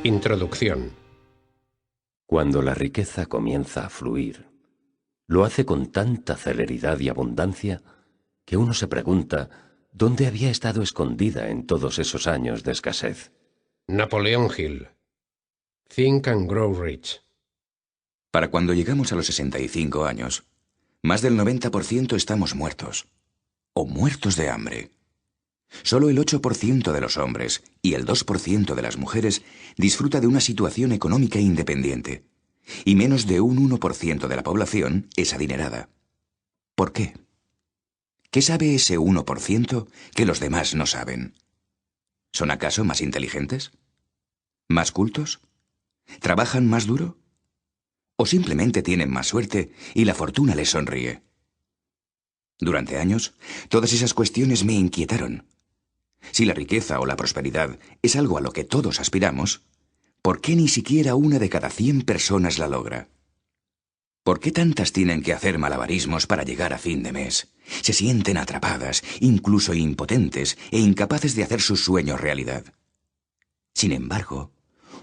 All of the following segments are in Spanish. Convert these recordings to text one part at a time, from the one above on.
Introducción. Cuando la riqueza comienza a fluir, lo hace con tanta celeridad y abundancia que uno se pregunta dónde había estado escondida en todos esos años de escasez. Napoleón Hill. Think and Grow Rich. Para cuando llegamos a los 65 años, más del 90% estamos muertos, o muertos de hambre. Solo el 8% de los hombres y el 2% de las mujeres disfruta de una situación económica independiente, y menos de un 1% de la población es adinerada. ¿Por qué? ¿Qué sabe ese 1% que los demás no saben? ¿Son acaso más inteligentes? ¿Más cultos? ¿Trabajan más duro? ¿O simplemente tienen más suerte y la fortuna les sonríe? Durante años, todas esas cuestiones me inquietaron. Si la riqueza o la prosperidad es algo a lo que todos aspiramos, ¿por qué ni siquiera una de cada 100 personas la logra? ¿Por qué tantas tienen que hacer malabarismos para llegar a fin de mes? Se sienten atrapadas, incluso impotentes e incapaces de hacer sus sueños realidad. Sin embargo,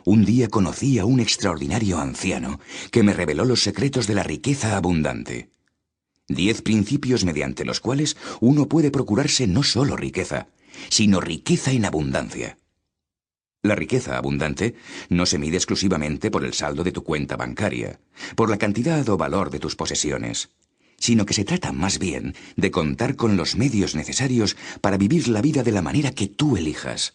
un día conocí a un extraordinario anciano que me reveló los secretos de la riqueza abundante. 10 principios mediante los cuales uno puede procurarse no solo riqueza, sino riqueza en abundancia. La riqueza abundante no se mide exclusivamente por el saldo de tu cuenta bancaria, por la cantidad o valor de tus posesiones, sino que se trata más bien de contar con los medios necesarios para vivir la vida de la manera que tú elijas.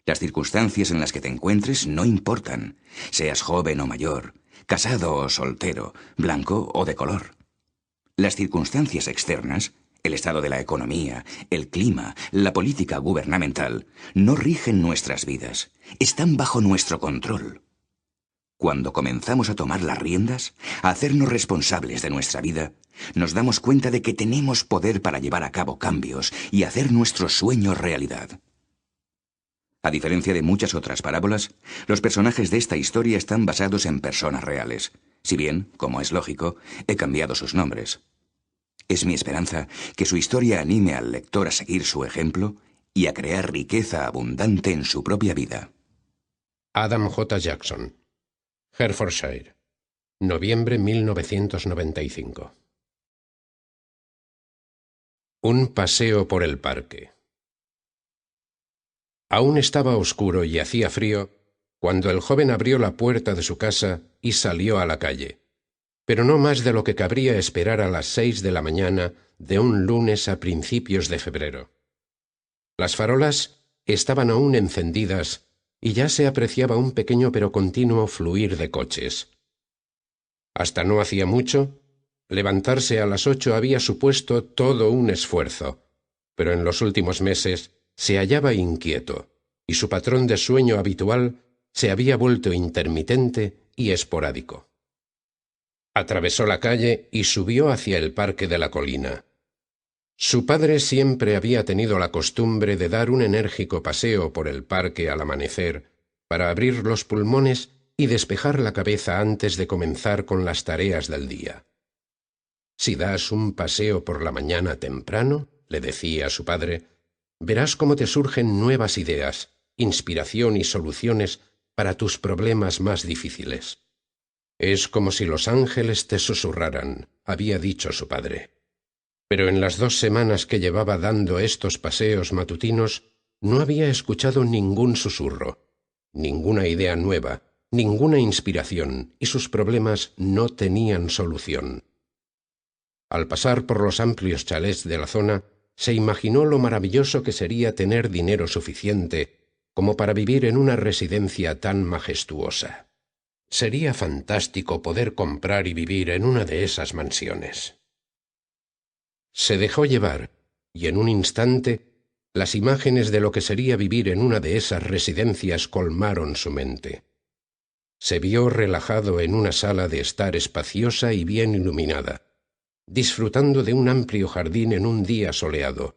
Las circunstancias en las que te encuentres no importan, seas joven o mayor, casado o soltero, blanco o de color. Las circunstancias externas, el estado de la economía, el clima, la política gubernamental, no rigen nuestras vidas, están bajo nuestro control. Cuando comenzamos a tomar las riendas, a hacernos responsables de nuestra vida, nos damos cuenta de que tenemos poder para llevar a cabo cambios y hacer nuestros sueños realidad. A diferencia de muchas otras parábolas, los personajes de esta historia están basados en personas reales, si bien, como es lógico, he cambiado sus nombres. Es mi esperanza que su historia anime al lector a seguir su ejemplo y a crear riqueza abundante en su propia vida. Adam J. Jackson. Hertfordshire. Noviembre 1995. Un paseo por el parque. Aún estaba oscuro y hacía frío cuando el joven abrió la puerta de su casa y salió a la calle, pero no más de lo que cabría esperar a las 6 de la mañana de un lunes a principios de febrero. Las farolas estaban aún encendidas y ya se apreciaba un pequeño pero continuo fluir de coches. Hasta no hacía mucho, levantarse a las 8 había supuesto todo un esfuerzo, pero en los últimos meses se hallaba inquieto, y su patrón de sueño habitual se había vuelto intermitente y esporádico. Atravesó la calle y subió hacia el parque de la colina. Su padre siempre había tenido la costumbre de dar un enérgico paseo por el parque al amanecer para abrir los pulmones y despejar la cabeza antes de comenzar con las tareas del día. «Si das un paseo por la mañana temprano», le decía a su padre, «verás cómo te surgen nuevas ideas, inspiración y soluciones para tus problemas más difíciles». «Es como si los ángeles te susurraran», había dicho su padre. Pero en las 2 semanas que llevaba dando estos paseos matutinos, no había escuchado ningún susurro, ninguna idea nueva, ninguna inspiración, y sus problemas no tenían solución. Al pasar por los amplios chalés de la zona, se imaginó lo maravilloso que sería tener dinero suficiente como para vivir en una residencia tan majestuosa. Sería fantástico poder comprar y vivir en una de esas mansiones. Se dejó llevar, y en un instante, las imágenes de lo que sería vivir en una de esas residencias colmaron su mente. Se vio relajado en una sala de estar espaciosa y bien iluminada, disfrutando de un amplio jardín en un día soleado.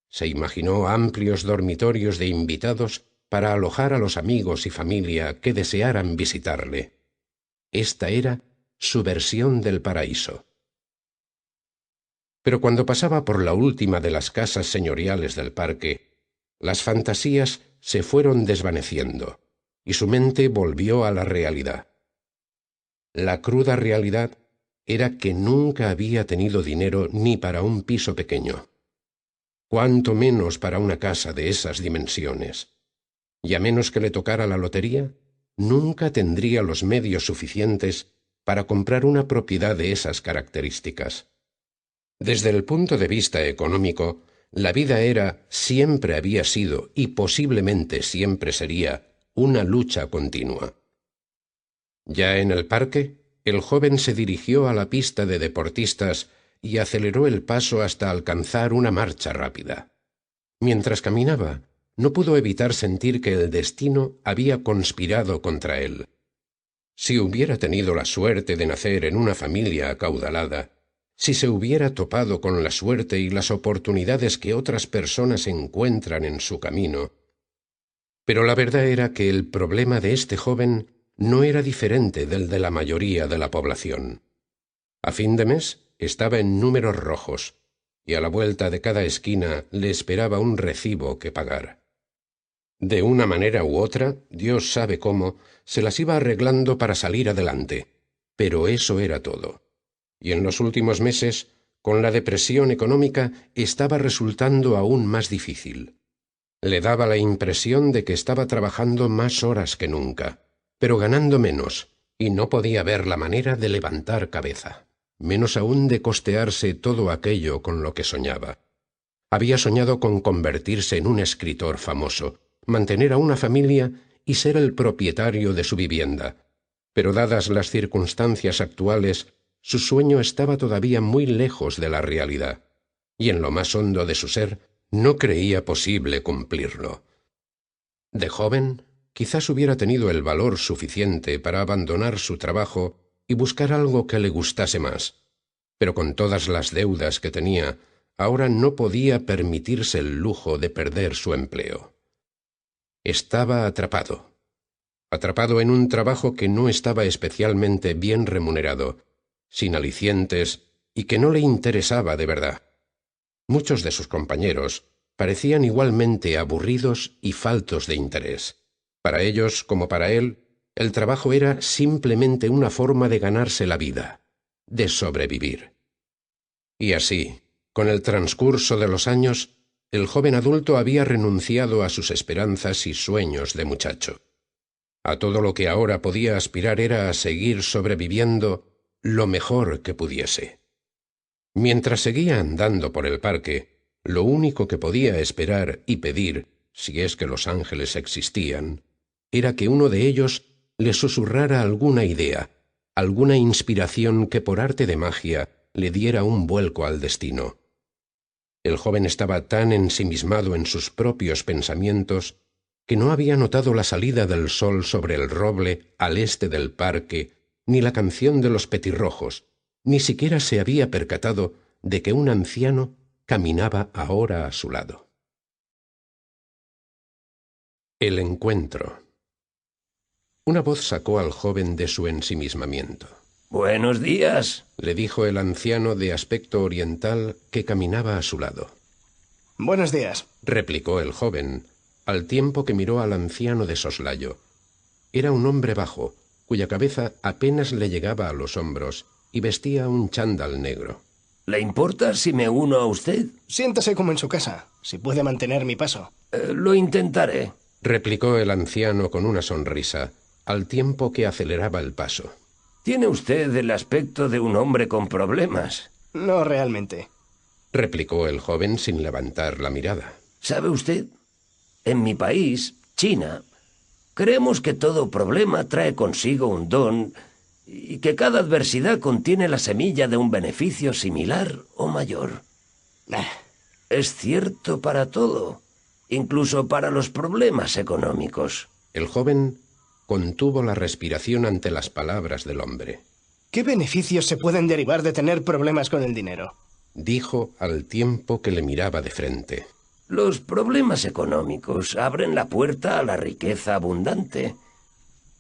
Se imaginó amplios dormitorios de invitados para alojar a los amigos y familia que desearan visitarle. Esta era su versión del paraíso. Pero cuando pasaba por la última de las casas señoriales del parque, las fantasías se fueron desvaneciendo, y su mente volvió a la realidad. La cruda realidad era que nunca había tenido dinero ni para un piso pequeño, cuanto menos para una casa de esas dimensiones. Y a menos que le tocara la lotería, nunca tendría los medios suficientes para comprar una propiedad de esas características. Desde el punto de vista económico, la vida siempre había sido y posiblemente siempre sería una lucha continua. Ya en el parque, el joven se dirigió a la pista de deportistas y aceleró el paso hasta alcanzar una marcha rápida. Mientras caminaba, no pudo evitar sentir que el destino había conspirado contra él. Si hubiera tenido la suerte de nacer en una familia acaudalada, si se hubiera topado con la suerte y las oportunidades que otras personas encuentran en su camino. Pero la verdad era que el problema de este joven no era diferente del de la mayoría de la población. A fin de mes estaba en números rojos, y a la vuelta de cada esquina le esperaba un recibo que pagar. De una manera u otra, Dios sabe cómo, se las iba arreglando para salir adelante, pero eso era todo. Y en los últimos meses, con la depresión económica, estaba resultando aún más difícil. Le daba la impresión de que estaba trabajando más horas que nunca, pero ganando menos, y no podía ver la manera de levantar cabeza, menos aún de costearse todo aquello con lo que soñaba. Había soñado con convertirse en un escritor famoso, mantener a una familia y ser el propietario de su vivienda, pero dadas las circunstancias actuales, su sueño estaba todavía muy lejos de la realidad, y en lo más hondo de su ser no creía posible cumplirlo. De joven, quizás hubiera tenido el valor suficiente para abandonar su trabajo y buscar algo que le gustase más, pero con todas las deudas que tenía, ahora no podía permitirse el lujo de perder su empleo. Estaba atrapado en un trabajo que no estaba especialmente bien remunerado, sin alicientes y que no le interesaba de verdad. Muchos de sus compañeros parecían igualmente aburridos y faltos de interés. Para ellos, como para él, el trabajo era simplemente una forma de ganarse la vida, de sobrevivir. Y así, con el transcurso de los años, el joven adulto había renunciado a sus esperanzas y sueños de muchacho. A todo lo que ahora podía aspirar era a seguir sobreviviendo lo mejor que pudiese. Mientras seguía andando por el parque, lo único que podía esperar y pedir, si es que los ángeles existían, era que uno de ellos le susurrara alguna idea, alguna inspiración que por arte de magia le diera un vuelco al destino. El joven estaba tan ensimismado en sus propios pensamientos que no había notado la salida del sol sobre el roble al este del parque, ni la canción de los petirrojos, ni siquiera se había percatado de que un anciano caminaba ahora a su lado. El encuentro. Una voz sacó al joven de su ensimismamiento. «Buenos días», le dijo el anciano de aspecto oriental que caminaba a su lado. «Buenos días», replicó el joven, al tiempo que miró al anciano de soslayo. Era un hombre bajo, cuya cabeza apenas le llegaba a los hombros y vestía un chándal negro. «¿Le importa si me uno a usted?» «Siéntase como en su casa, si puede mantener mi paso». «Lo intentaré», replicó el anciano con una sonrisa, al tiempo que aceleraba el paso. «Tiene usted el aspecto de un hombre con problemas». «No realmente», replicó el joven sin levantar la mirada. «¿Sabe usted? En mi país, China, creemos que todo problema trae consigo un don y que cada adversidad contiene la semilla de un beneficio similar o mayor. Es cierto para todo, incluso para los problemas económicos». El joven contuvo la respiración ante las palabras del hombre. «¿Qué beneficios se pueden derivar de tener problemas con el dinero?», dijo al tiempo que le miraba de frente. «Los problemas económicos abren la puerta a la riqueza abundante,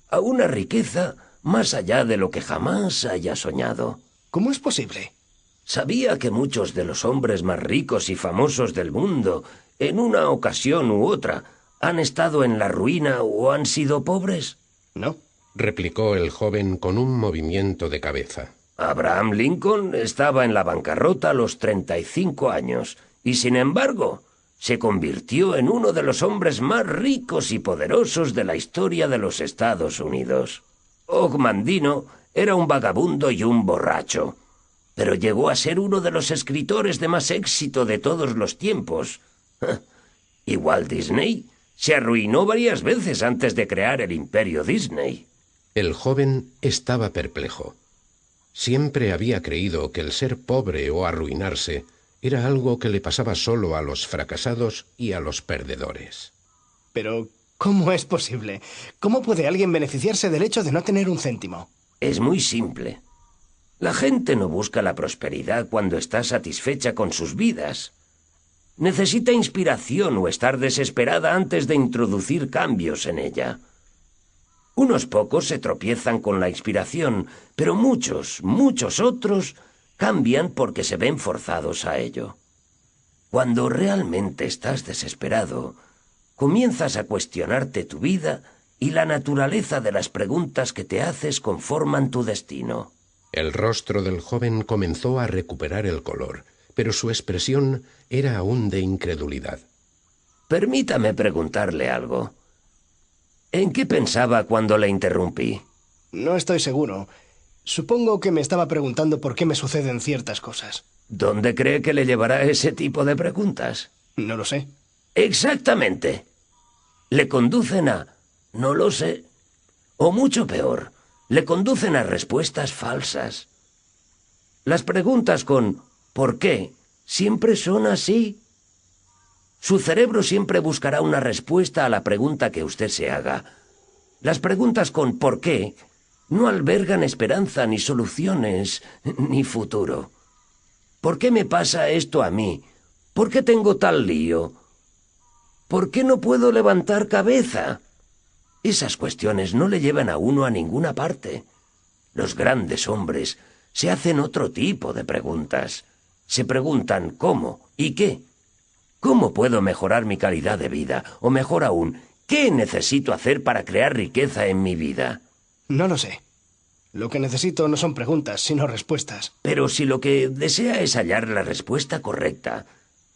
a una riqueza más allá de lo que jamás haya soñado». «¿Cómo es posible?». «Sabía que muchos de los hombres más ricos y famosos del mundo, en una ocasión u otra, ¿Han estado en la ruina o han sido pobres? No. replicó el joven con un movimiento de cabeza. Abraham Lincoln estaba en la bancarrota a los 35 años y, sin embargo, se convirtió en uno de los hombres más ricos y poderosos de la historia de los Estados Unidos. Og Mandino era un vagabundo y un borracho, pero llegó a ser uno de los escritores de más éxito de todos los tiempos. Y Walt Disney se arruinó varias veces antes de crear el imperio Disney. El joven estaba perplejo. Siempre había creído que el ser pobre o arruinarse era algo que le pasaba solo a los fracasados y a los perdedores. Pero, ¿cómo es posible? ¿Cómo puede alguien beneficiarse del hecho de no tener un céntimo? Es muy simple. La gente no busca la prosperidad cuando está satisfecha con sus vidas. Necesita inspiración o estar desesperada antes de introducir cambios en ella. Unos pocos se tropiezan con la inspiración, pero muchos otros cambian porque se ven forzados a ello. Cuando realmente estás desesperado, comienzas a cuestionarte tu vida y la naturaleza de las preguntas que te haces conforman tu destino. El rostro del joven comenzó a recuperar el color, pero su expresión era aún de incredulidad. Permítame preguntarle algo. ¿En qué pensaba cuando le interrumpí? No estoy seguro. Supongo que me estaba preguntando por qué me suceden ciertas cosas. ¿Dónde cree que le llevará ese tipo de preguntas? No lo sé. Exactamente. Le conducen a no lo sé. O mucho peor, le conducen a respuestas falsas. Las preguntas con ¿por qué? Siempre son así. Su cerebro siempre buscará una respuesta a la pregunta que usted se haga. Las preguntas con ¿por qué? No albergan esperanza, ni soluciones, ni futuro. ¿Por qué me pasa esto a mí? ¿Por qué tengo tal lío? ¿Por qué no puedo levantar cabeza? Esas cuestiones no le llevan a uno a ninguna parte. Los grandes hombres se hacen otro tipo de preguntas. Se preguntan ¿cómo? ¿Y qué? ¿Cómo puedo mejorar mi calidad de vida? O mejor aún, ¿qué necesito hacer para crear riqueza en mi vida? No lo sé. Lo que necesito no son preguntas, sino respuestas. Pero si lo que desea es hallar la respuesta correcta,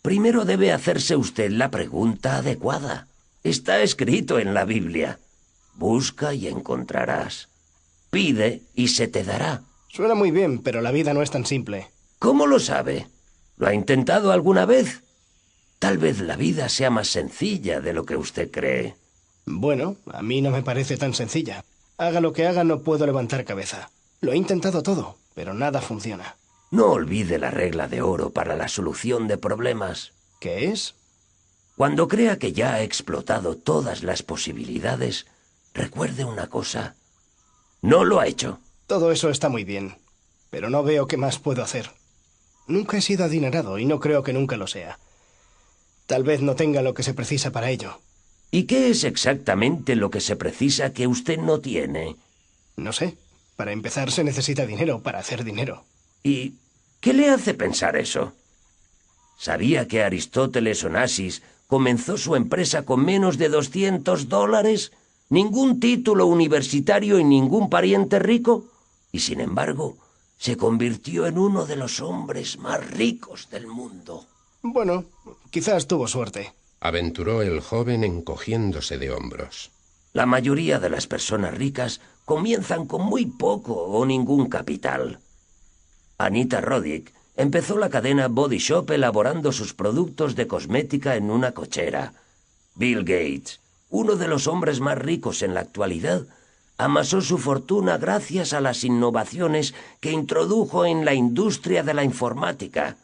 primero debe hacerse usted la pregunta adecuada. Está escrito en la Biblia. Busca y encontrarás. Pide y se te dará. Suena muy bien, pero la vida no es tan simple. ¿Cómo lo sabe? ¿Lo ha intentado alguna vez? Tal vez la vida sea más sencilla de lo que usted cree. Bueno, a mí no me parece tan sencilla. Haga lo que haga, no puedo levantar cabeza. Lo he intentado todo, pero nada funciona. No olvide la regla de oro para la solución de problemas. ¿Qué es? Cuando crea que ya ha explotado todas las posibilidades, recuerde una cosa. No lo ha hecho. Todo eso está muy bien, pero no veo qué más puedo hacer. Nunca he sido adinerado y no creo que nunca lo sea. Tal vez no tenga lo que se precisa para ello. ¿Y qué es exactamente lo que se precisa que usted no tiene? No sé. Para empezar se necesita dinero para hacer dinero. ¿Y qué le hace pensar eso? ¿Sabía que Aristóteles Onassis comenzó su empresa con menos de $200? ¿Ningún título universitario y ningún pariente rico? Y sin embargo, se convirtió en uno de los hombres más ricos del mundo. Bueno, quizás tuvo suerte. Aventuró el joven encogiéndose de hombros. La mayoría de las personas ricas comienzan con muy poco o ningún capital. Anita Roddick empezó la cadena Body Shop elaborando sus productos de cosmética en una cochera. Bill Gates, uno de los hombres más ricos en la actualidad, amasó su fortuna gracias a las innovaciones que introdujo en la industria de la informática.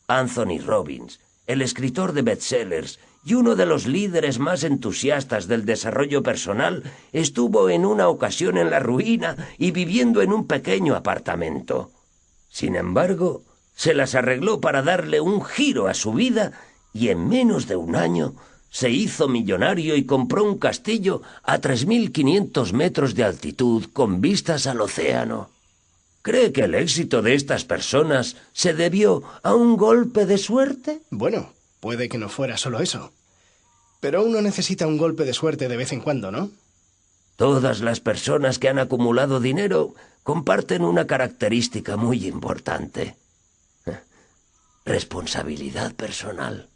Anthony Robbins, el escritor de bestsellers y uno de los líderes más entusiastas del desarrollo personal, estuvo en una ocasión en la ruina y viviendo en un pequeño apartamento. Sin embargo, se las arregló para darle un giro a su vida y en menos de un año se hizo millonario y compró un castillo a 3.500 metros de altitud con vistas al océano. ¿Cree que el éxito de estas personas se debió a un golpe de suerte? Bueno, puede que no fuera solo eso. Pero uno necesita un golpe de suerte de vez en cuando, ¿no? Todas las personas que han acumulado dinero comparten una característica muy importante. Responsabilidad personal.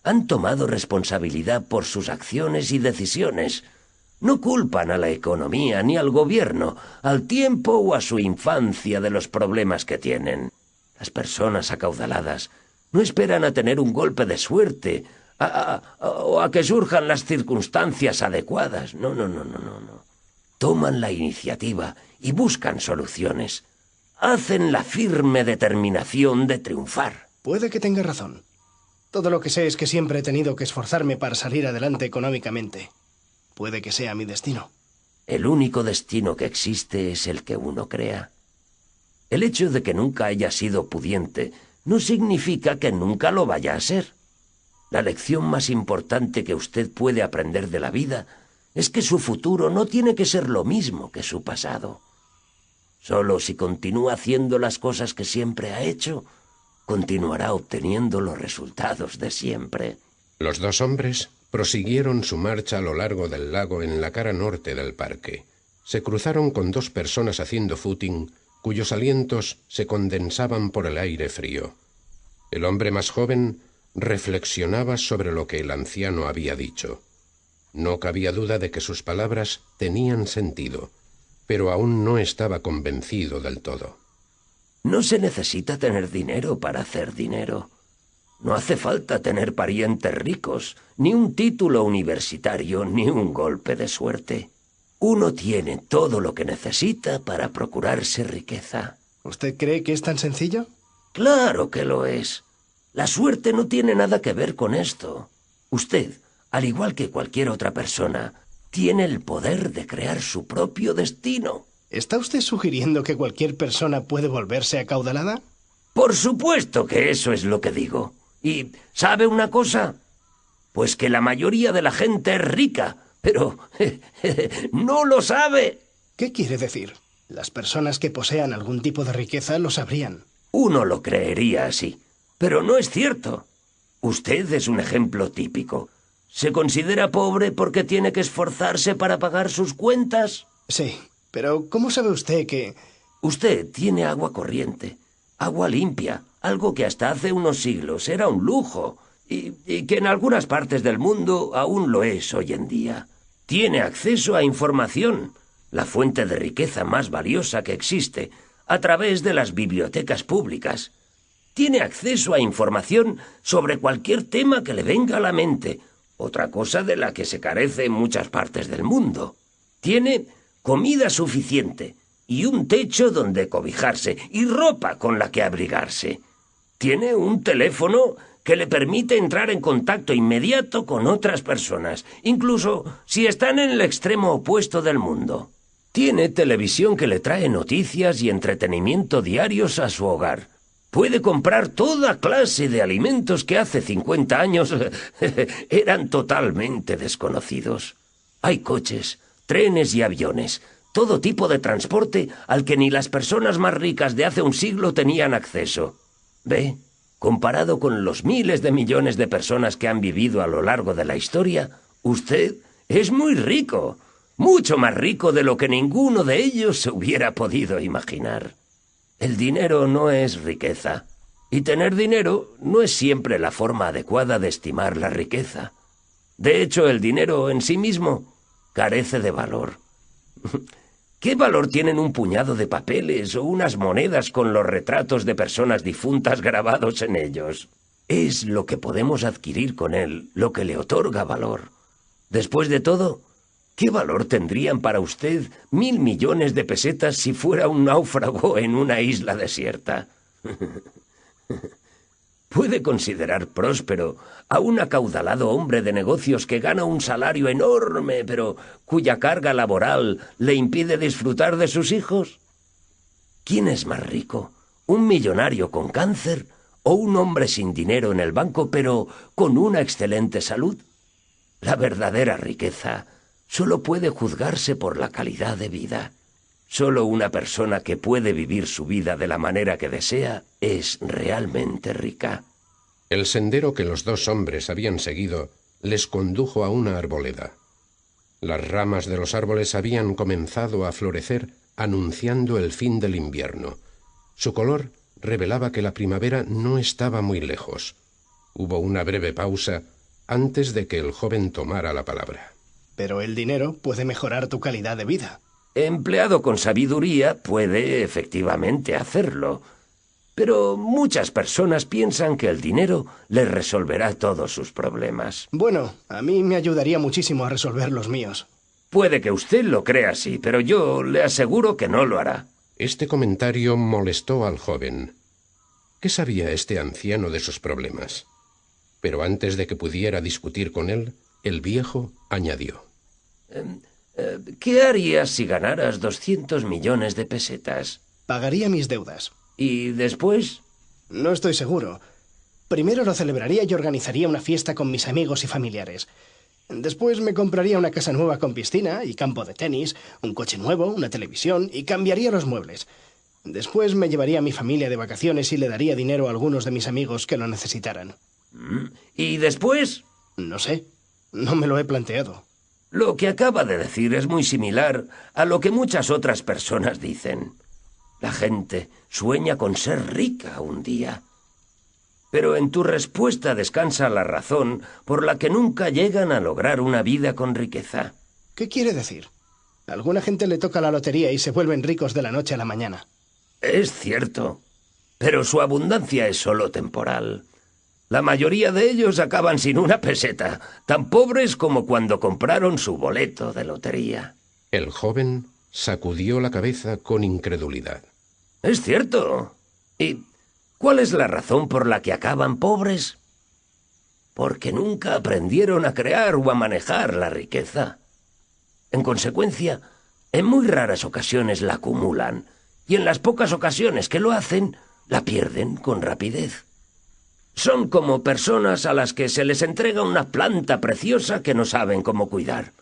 Han tomado responsabilidad por sus acciones y decisiones. No culpan a la economía ni al gobierno, al tiempo o a su infancia de los problemas que tienen. Las personas acaudaladas no esperan a tener un golpe de suerte o a que surjan las circunstancias adecuadas. No. Toman la iniciativa y buscan soluciones. Hacen la firme determinación de triunfar. Puede que tenga razón. Todo lo que sé es que siempre he tenido que esforzarme para salir adelante económicamente. Puede que sea mi destino. El único destino que existe es el que uno crea. El hecho de que nunca haya sido pudiente no significa que nunca lo vaya a ser. La lección más importante que usted puede aprender de la vida es que su futuro no tiene que ser lo mismo que su pasado. Solo si continúa haciendo las cosas que siempre ha hecho, continuará obteniendo los resultados de siempre. Los dos hombres prosiguieron su marcha a lo largo del lago en la cara norte del parque. Se cruzaron con dos personas haciendo footing, cuyos alientos se condensaban por el aire frío. El hombre más joven reflexionaba sobre lo que el anciano había dicho. No cabía duda de que sus palabras tenían sentido, pero aún no estaba convencido del todo. No se necesita tener dinero para hacer dinero. No hace falta tener parientes ricos, ni un título universitario, ni un golpe de suerte. Uno tiene todo lo que necesita para procurarse riqueza. ¿Usted cree que es tan sencillo? Claro que lo es. La suerte no tiene nada que ver con esto. Usted, al igual que cualquier otra persona, tiene el poder de crear su propio destino. ¿Está usted sugiriendo que cualquier persona puede volverse acaudalada? Por supuesto que eso es lo que digo. ¿Y sabe una cosa? Pues que la mayoría de la gente es rica, pero no lo sabe. ¿Qué quiere decir? Las personas que posean algún tipo de riqueza lo sabrían. Uno lo creería así, pero no es cierto. Usted es un ejemplo típico. ¿Se considera pobre porque tiene que esforzarse para pagar sus cuentas? Sí, pero ¿cómo sabe usted que...? Usted tiene agua corriente, agua limpia, algo que hasta hace unos siglos era un lujo y que en algunas partes del mundo aún lo es hoy en día. Tiene acceso a información, la fuente de riqueza más valiosa que existe, a través de las bibliotecas públicas. Tiene acceso a información sobre cualquier tema que le venga a la mente, otra cosa de la que se carece en muchas partes del mundo. Tiene comida suficiente y un techo donde cobijarse y ropa con la que abrigarse. Tiene un teléfono que le permite entrar en contacto inmediato con otras personas, incluso si están en el extremo opuesto del mundo. Tiene televisión que le trae noticias y entretenimiento diarios a su hogar. Puede comprar toda clase de alimentos que hace 50 años eran totalmente desconocidos. Hay coches, trenes y aviones, todo tipo de transporte al que ni las personas más ricas de hace un siglo tenían acceso. ¿Ve? Comparado con los miles de millones de personas que han vivido a lo largo de la historia, usted es muy rico, mucho más rico de lo que ninguno de ellos se hubiera podido imaginar. El dinero no es riqueza, y tener dinero no es siempre la forma adecuada de estimar la riqueza. De hecho, el dinero en sí mismo carece de valor. ¿Qué valor tienen un puñado de papeles o unas monedas con los retratos de personas difuntas grabados en ellos? Es lo que podemos adquirir con él lo que le otorga valor. Después de todo, ¿qué valor tendrían para usted 1.000 millones de pesetas si fuera un náufrago en una isla desierta? Puede considerar próspero a un acaudalado hombre de negocios que gana un salario enorme, pero cuya carga laboral le impide disfrutar de sus hijos. ¿Quién es más rico? ¿Un millonario con cáncer o un hombre sin dinero en el banco, pero con una excelente salud? La verdadera riqueza solo puede juzgarse por la calidad de vida. Solo una persona que puede vivir su vida de la manera que desea es realmente rica. El sendero que los dos hombres habían seguido les condujo a una arboleda. Las ramas de los árboles habían comenzado a florecer, anunciando el fin del invierno. Su color revelaba que la primavera no estaba muy lejos. Hubo una breve pausa antes de que el joven tomara la palabra. Pero el dinero puede mejorar tu calidad de vida. Empleado con sabiduría puede efectivamente hacerlo. Pero muchas personas piensan que el dinero les resolverá todos sus problemas. Bueno, a mí me ayudaría muchísimo a resolver los míos. Puede que usted lo crea así, pero yo le aseguro que no lo hará. Este comentario molestó al joven. ¿Qué sabía este anciano de sus problemas? Pero antes de que pudiera discutir con él, el viejo añadió. ¿Qué harías si ganaras 200 millones de pesetas? Pagaría mis deudas. ¿Y después? No estoy seguro. Primero lo celebraría y organizaría una fiesta con mis amigos y familiares. Después me compraría una casa nueva con piscina y campo de tenis, un coche nuevo, una televisión y cambiaría los muebles. Después me llevaría a mi familia de vacaciones y le daría dinero a algunos de mis amigos que lo necesitaran. ¿Y después? No sé. No me lo he planteado. Lo que acaba de decir es muy similar a lo que muchas otras personas dicen. La gente sueña con ser rica un día. Pero en tu respuesta descansa la razón por la que nunca llegan a lograr una vida con riqueza. ¿Qué quiere decir? A alguna gente le toca la lotería y se vuelven ricos de la noche a la mañana. Es cierto, pero su abundancia es solo temporal. La mayoría de ellos acaban sin una peseta, tan pobres como cuando compraron su boleto de lotería. El joven sacudió la cabeza con incredulidad. Es cierto. ¿Y cuál es la razón por la que acaban pobres? Porque nunca aprendieron a crear o a manejar la riqueza. En consecuencia, en muy raras ocasiones la acumulan, y en las pocas ocasiones que lo hacen, la pierden con rapidez. Son como personas a las que se les entrega una planta preciosa que no saben cómo cuidar.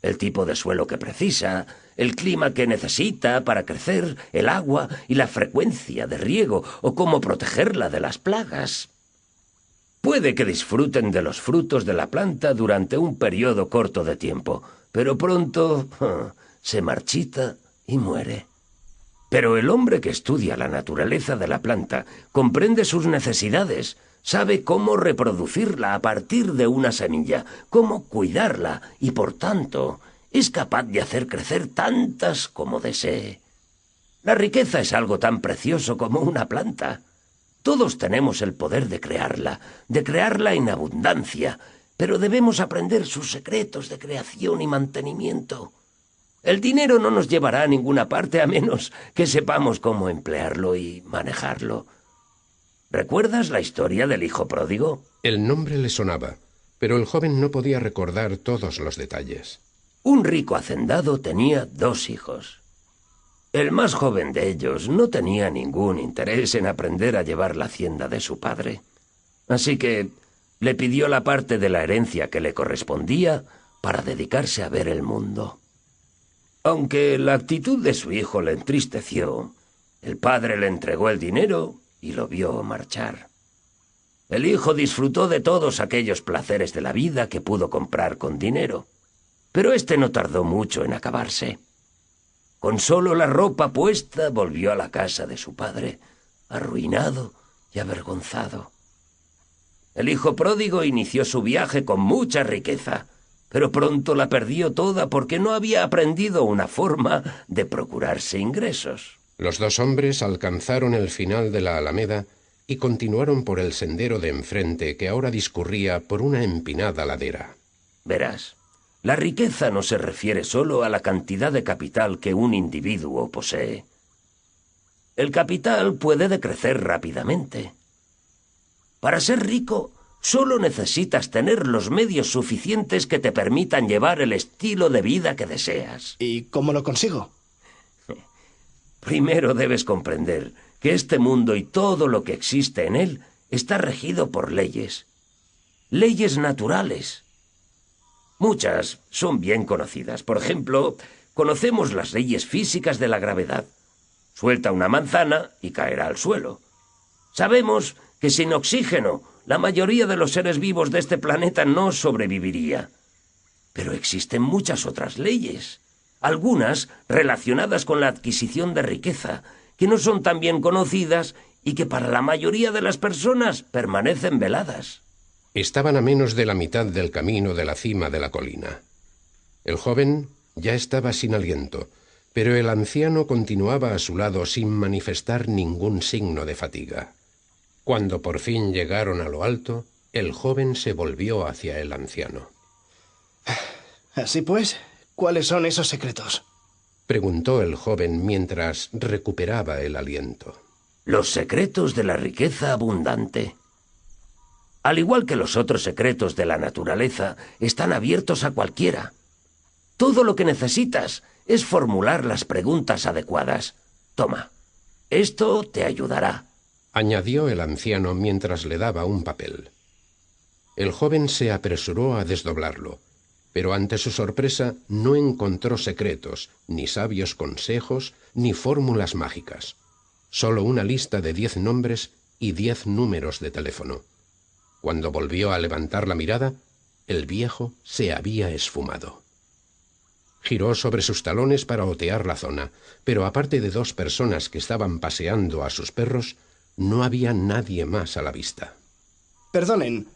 El tipo de suelo que precisa, el clima que necesita para crecer, el agua y la frecuencia de riego, o cómo protegerla de las plagas. Puede que disfruten de los frutos de la planta durante un periodo corto de tiempo, pero pronto se marchita y muere. Pero el hombre que estudia la naturaleza de la planta comprende sus necesidades, sabe cómo reproducirla a partir de una semilla, cómo cuidarla y, por tanto, es capaz de hacer crecer tantas como desee. La riqueza es algo tan precioso como una planta. Todos tenemos el poder de crearla en abundancia, pero debemos aprender sus secretos de creación y mantenimiento. El dinero no nos llevará a ninguna parte a menos que sepamos cómo emplearlo y manejarlo. ¿Recuerdas la historia del hijo pródigo? El nombre le sonaba, pero el joven no podía recordar todos los detalles. Un rico hacendado tenía 2 hijos. El más joven de ellos no tenía ningún interés en aprender a llevar la hacienda de su padre. Así que le pidió la parte de la herencia que le correspondía para dedicarse a ver el mundo. Aunque la actitud de su hijo le entristeció, el padre le entregó el dinero y lo vio marchar. El hijo disfrutó de todos aquellos placeres de la vida que pudo comprar con dinero, pero este no tardó mucho en acabarse. Con solo la ropa puesta volvió a la casa de su padre, arruinado y avergonzado. El hijo pródigo inició su viaje con mucha riqueza, pero pronto la perdió toda porque no había aprendido una forma de procurarse ingresos. Los 2 hombres alcanzaron el final de la alameda y continuaron por el sendero de enfrente que ahora discurría por una empinada ladera. Verás, la riqueza no se refiere solo a la cantidad de capital que un individuo posee. El capital puede decrecer rápidamente. Para ser rico, solo necesitas tener los medios suficientes que te permitan llevar el estilo de vida que deseas. ¿Y cómo lo consigo? Primero debes comprender que este mundo y todo lo que existe en él está regido por leyes. Leyes naturales. Muchas son bien conocidas. Por ejemplo, conocemos las leyes físicas de la gravedad. Suelta una manzana y caerá al suelo. Sabemos que sin oxígeno la mayoría de los seres vivos de este planeta no sobreviviría. Pero existen muchas otras leyes, algunas relacionadas con la adquisición de riqueza, que no son tan bien conocidas y que para la mayoría de las personas permanecen veladas. Estaban a menos de la mitad del camino de la cima de la colina. El joven ya estaba sin aliento, pero el anciano continuaba a su lado sin manifestar ningún signo de fatiga. Cuando por fin llegaron a lo alto, el joven se volvió hacia el anciano. Así pues, ¿cuáles son esos secretos? Preguntó el joven mientras recuperaba el aliento. Los secretos de la riqueza abundante. Al igual que los otros secretos de la naturaleza, están abiertos a cualquiera. Todo lo que necesitas es formular las preguntas adecuadas. Toma, esto te ayudará, añadió el anciano mientras le daba un papel. El joven se apresuró a desdoblarlo, pero ante su sorpresa no encontró secretos, ni sabios consejos, ni fórmulas mágicas. Solo una lista de 10 nombres y 10 números de teléfono. Cuando volvió a levantar la mirada, el viejo se había esfumado. Giró sobre sus talones para otear la zona, pero aparte de 2 personas que estaban paseando a sus perros, no había nadie más a la vista. Perdonen,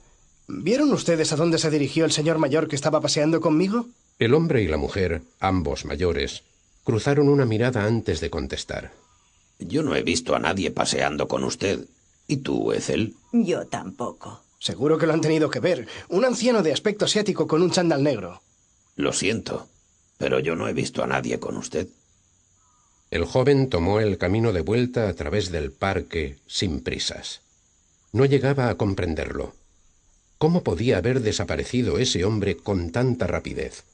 ¿vieron ustedes a dónde se dirigió el señor mayor que estaba paseando conmigo? El hombre y la mujer, ambos mayores, cruzaron una mirada antes de contestar. Yo no he visto a nadie paseando con usted. ¿Y tú, Ethel? Yo tampoco. Seguro que lo han tenido que ver. Un anciano de aspecto asiático con un chándal negro. Lo siento, pero yo no he visto a nadie con usted. El joven tomó el camino de vuelta a través del parque sin prisas. No llegaba a comprenderlo. ¿Cómo podía haber desaparecido ese hombre con tanta rapidez?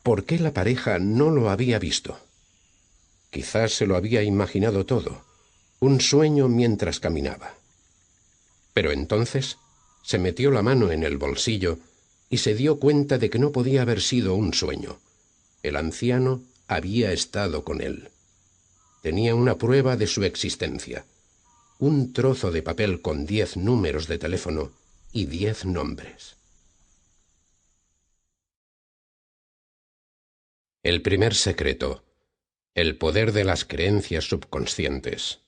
¿Por qué la pareja no lo había visto? Quizás se lo había imaginado todo, un sueño mientras caminaba. Pero entonces se metió la mano en el bolsillo y se dio cuenta de que no podía haber sido un sueño. El anciano había estado con él. Tenía una prueba de su existencia. Un trozo de papel con 10 números de teléfono y 10 nombres. El primer secreto. El poder de las creencias subconscientes.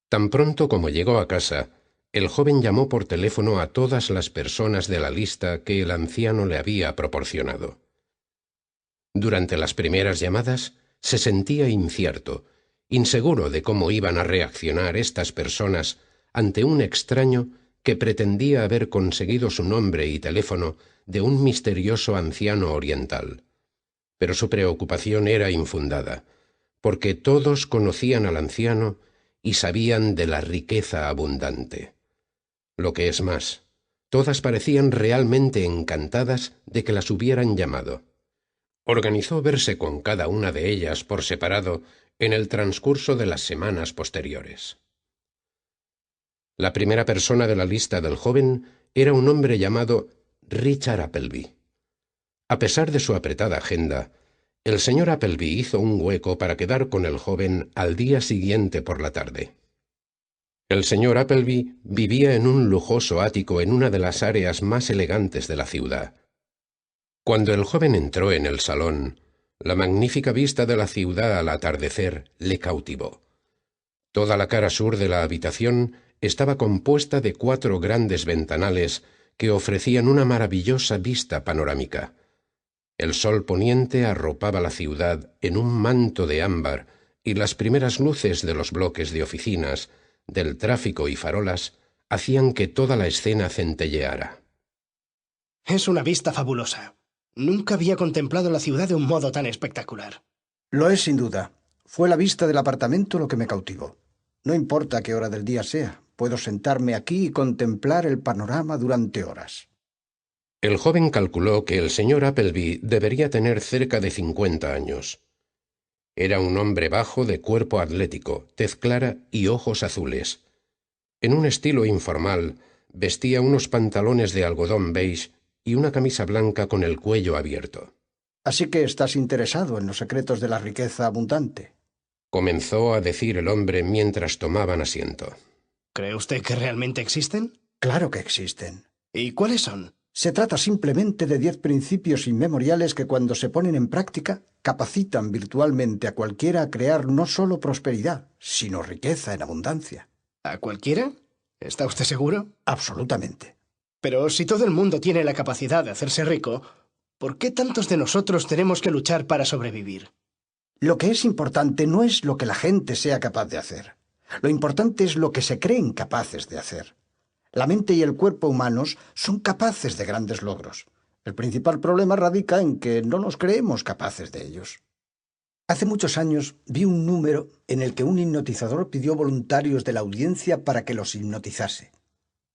Tan pronto como llegó a casa, el joven llamó por teléfono a todas las personas de la lista que el anciano le había proporcionado. Durante las primeras llamadas, se sentía incierto, inseguro de cómo iban a reaccionar estas personas ante un extraño que pretendía haber conseguido su nombre y teléfono de un misterioso anciano oriental. Pero su preocupación era infundada, porque todos conocían al anciano y sabían de la riqueza abundante. Lo que es más, todas parecían realmente encantadas de que las hubieran llamado. Organizó verse con cada una de ellas por separado en el transcurso de las semanas posteriores. La primera persona de la lista del joven era un hombre llamado Richard Appleby. A pesar de su apretada agenda, el señor Appleby hizo un hueco para quedar con el joven al día siguiente por la tarde. El señor Appleby vivía en un lujoso ático en una de las áreas más elegantes de la ciudad. Cuando el joven entró en el salón, la magnífica vista de la ciudad al atardecer le cautivó. Toda la cara sur de la habitación estaba compuesta de 4 grandes ventanales que ofrecían una maravillosa vista panorámica. El sol poniente arropaba la ciudad en un manto de ámbar y las primeras luces de los bloques de oficinas, del tráfico y farolas hacían que toda la escena centelleara. Es una vista fabulosa. Nunca había contemplado la ciudad de un modo tan espectacular. Lo es sin duda. Fue la vista del apartamento lo que me cautivó. No importa qué hora del día sea, puedo sentarme aquí y contemplar el panorama durante horas. El joven calculó que el señor Appleby debería tener cerca de 50 años. Era un hombre bajo de cuerpo atlético, tez clara y ojos azules. En un estilo informal, vestía unos pantalones de algodón beige y una camisa blanca con el cuello abierto. Así que estás interesado en los secretos de la riqueza abundante. Comenzó a decir el hombre mientras tomaban asiento. ¿Cree usted que realmente existen? Claro que existen. ¿Y cuáles son? Se trata simplemente de 10 principios inmemoriales que cuando se ponen en práctica capacitan virtualmente a cualquiera a crear no solo prosperidad, sino riqueza en abundancia. ¿A cualquiera? ¿Está usted seguro? Absolutamente. Pero si todo el mundo tiene la capacidad de hacerse rico, ¿por qué tantos de nosotros tenemos que luchar para sobrevivir? Lo que es importante no es lo que la gente sea capaz de hacer. Lo importante es lo que se creen capaces de hacer. La mente y el cuerpo humanos son capaces de grandes logros. El principal problema radica en que no nos creemos capaces de ellos. Hace muchos años vi un número en el que un hipnotizador pidió voluntarios de la audiencia para que los hipnotizase.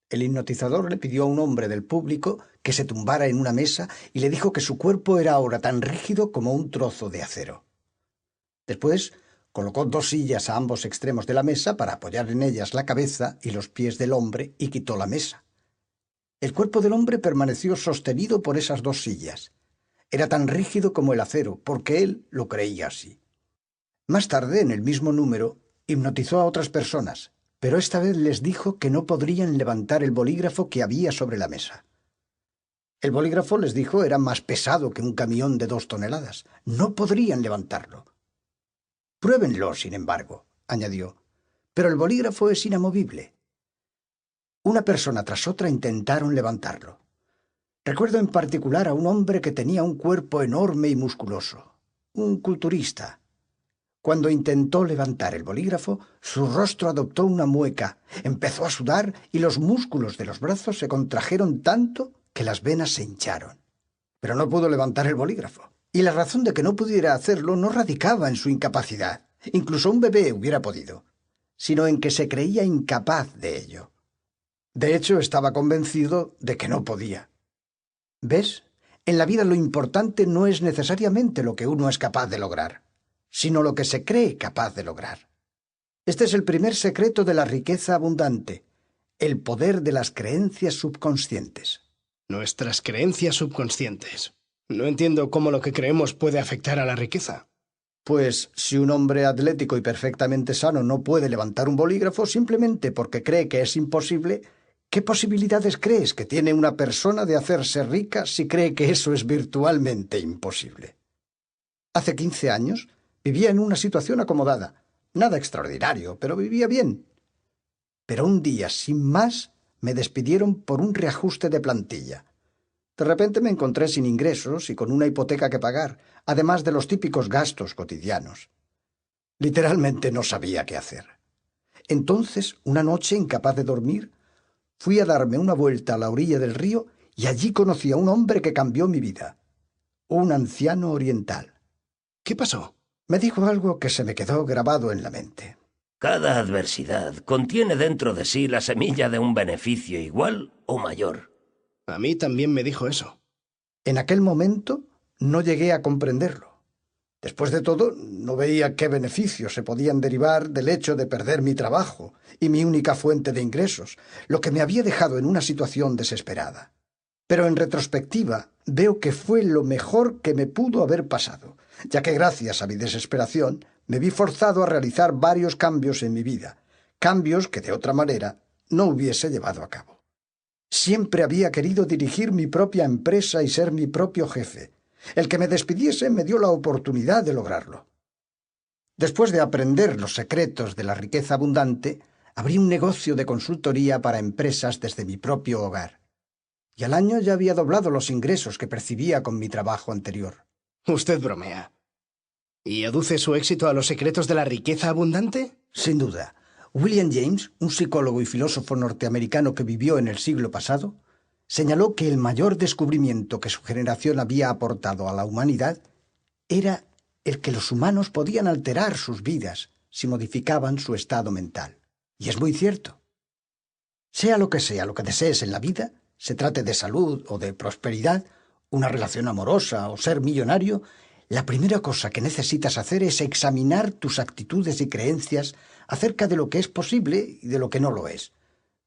El hipnotizador le pidió a un hombre del público que se tumbara en una mesa y le dijo que su cuerpo era ahora tan rígido como un trozo de acero. Después colocó 2 sillas a ambos extremos de la mesa para apoyar en ellas la cabeza y los pies del hombre y quitó la mesa. El cuerpo del hombre permaneció sostenido por esas 2 sillas. Era tan rígido como el acero, porque él lo creía así. Más tarde, en el mismo número, hipnotizó a otras personas, pero esta vez les dijo que no podrían levantar el bolígrafo que había sobre la mesa. El bolígrafo, les dijo, era más pesado que un camión de 2 toneladas. No podrían levantarlo. Pruébenlo, sin embargo, añadió, pero el bolígrafo es inamovible. Una persona tras otra intentaron levantarlo. Recuerdo en particular a un hombre que tenía un cuerpo enorme y musculoso, un culturista. Cuando intentó levantar el bolígrafo, su rostro adoptó una mueca, empezó a sudar y los músculos de los brazos se contrajeron tanto que las venas se hincharon. Pero no pudo levantar el bolígrafo. Y la razón de que no pudiera hacerlo no radicaba en su incapacidad, incluso un bebé hubiera podido, sino en que se creía incapaz de ello. De hecho, estaba convencido de que no podía. ¿Ves? En la vida lo importante no es necesariamente lo que uno es capaz de lograr, sino lo que se cree capaz de lograr. Este es el primer secreto de la riqueza abundante, el poder de las creencias subconscientes. Nuestras creencias subconscientes. No entiendo cómo lo que creemos puede afectar a la riqueza. Pues si un hombre atlético y perfectamente sano no puede levantar un bolígrafo simplemente porque cree que es imposible, ¿qué posibilidades crees que tiene una persona de hacerse rica si cree que eso es virtualmente imposible? Hace 15 años vivía en una situación acomodada. Nada extraordinario, pero vivía bien. Pero un día, sin más, me despidieron por un reajuste de plantilla. De repente me encontré sin ingresos y con una hipoteca que pagar, además de los típicos gastos cotidianos. Literalmente no sabía qué hacer. Entonces, una noche, incapaz de dormir, fui a darme una vuelta a la orilla del río y allí conocí a un hombre que cambió mi vida. Un anciano oriental. ¿Qué pasó? Me dijo algo que se me quedó grabado en la mente. Cada adversidad contiene dentro de sí la semilla de un beneficio igual o mayor. A mí también me dijo eso. En aquel momento no llegué a comprenderlo. Después de todo, no veía qué beneficios se podían derivar del hecho de perder mi trabajo y mi única fuente de ingresos, lo que me había dejado en una situación desesperada. Pero en retrospectiva veo que fue lo mejor que me pudo haber pasado, ya que gracias a mi desesperación me vi forzado a realizar varios cambios en mi vida, cambios que de otra manera no hubiese llevado a cabo. Siempre había querido dirigir mi propia empresa y ser mi propio jefe. El que me despidiese me dio la oportunidad de lograrlo. Después de aprender los secretos de la riqueza abundante, abrí un negocio de consultoría para empresas desde mi propio hogar. Y al año ya había doblado los ingresos que percibía con mi trabajo anterior. Usted bromea. ¿Y aduce su éxito a los secretos de la riqueza abundante? Sin duda. William James, un psicólogo y filósofo norteamericano que vivió en el siglo pasado, señaló que el mayor descubrimiento que su generación había aportado a la humanidad era el que los humanos podían alterar sus vidas si modificaban su estado mental. Y es muy cierto. Sea lo que desees en la vida, se trate de salud o de prosperidad, una relación amorosa o ser millonario, la primera cosa que necesitas hacer es examinar tus actitudes y creencias acerca de lo que es posible y de lo que no lo es.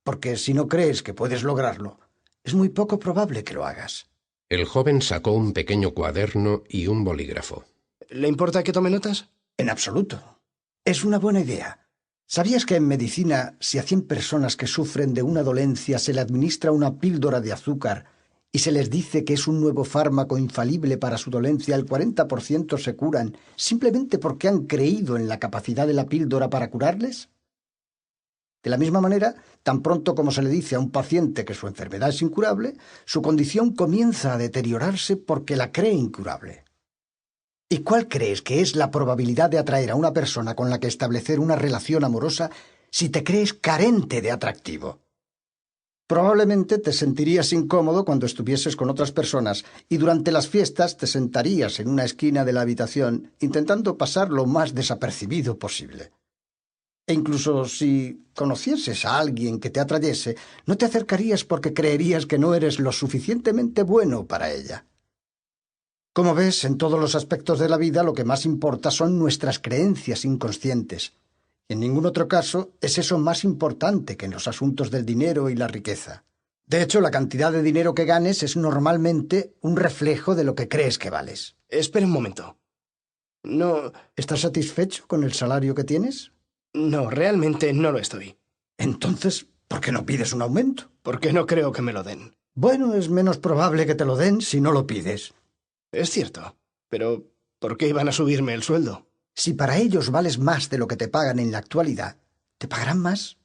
Porque si no crees que puedes lograrlo, es muy poco probable que lo hagas. El joven sacó un pequeño cuaderno y un bolígrafo. ¿Le importa que tome notas? En absoluto. Es una buena idea. ¿Sabías que en medicina, si a 100 personas que sufren de una dolencia se le administra una píldora de azúcar y se les dice que es un nuevo fármaco infalible para su dolencia, el 40% se curan simplemente porque han creído en la capacidad de la píldora para curarles? De la misma manera, tan pronto como se le dice a un paciente que su enfermedad es incurable, su condición comienza a deteriorarse porque la cree incurable. ¿Y cuál crees que es la probabilidad de atraer a una persona con la que establecer una relación amorosa si te crees carente de atractivo? Probablemente te sentirías incómodo cuando estuvieses con otras personas y durante las fiestas te sentarías en una esquina de la habitación intentando pasar lo más desapercibido posible. E incluso si conocieses a alguien que te atrayese, no te acercarías porque creerías que no eres lo suficientemente bueno para ella. Como ves, en todos los aspectos de la vida lo que más importa son nuestras creencias inconscientes. Y en ningún otro caso es eso más importante que en los asuntos del dinero y la riqueza. De hecho, la cantidad de dinero que ganes es normalmente un reflejo de lo que crees que vales. Espera un momento. No, ¿Estás satisfecho con el salario que tienes? no, realmente no lo estoy. Entonces, ¿por qué no pides un aumento? Porque no creo que me lo den. Bueno, es menos probable que te lo den si no lo pides. Es cierto. Pero, ¿por qué iban a subirme el sueldo? Si para ellos vales más de lo que te pagan en la actualidad, ¿te pagarán más?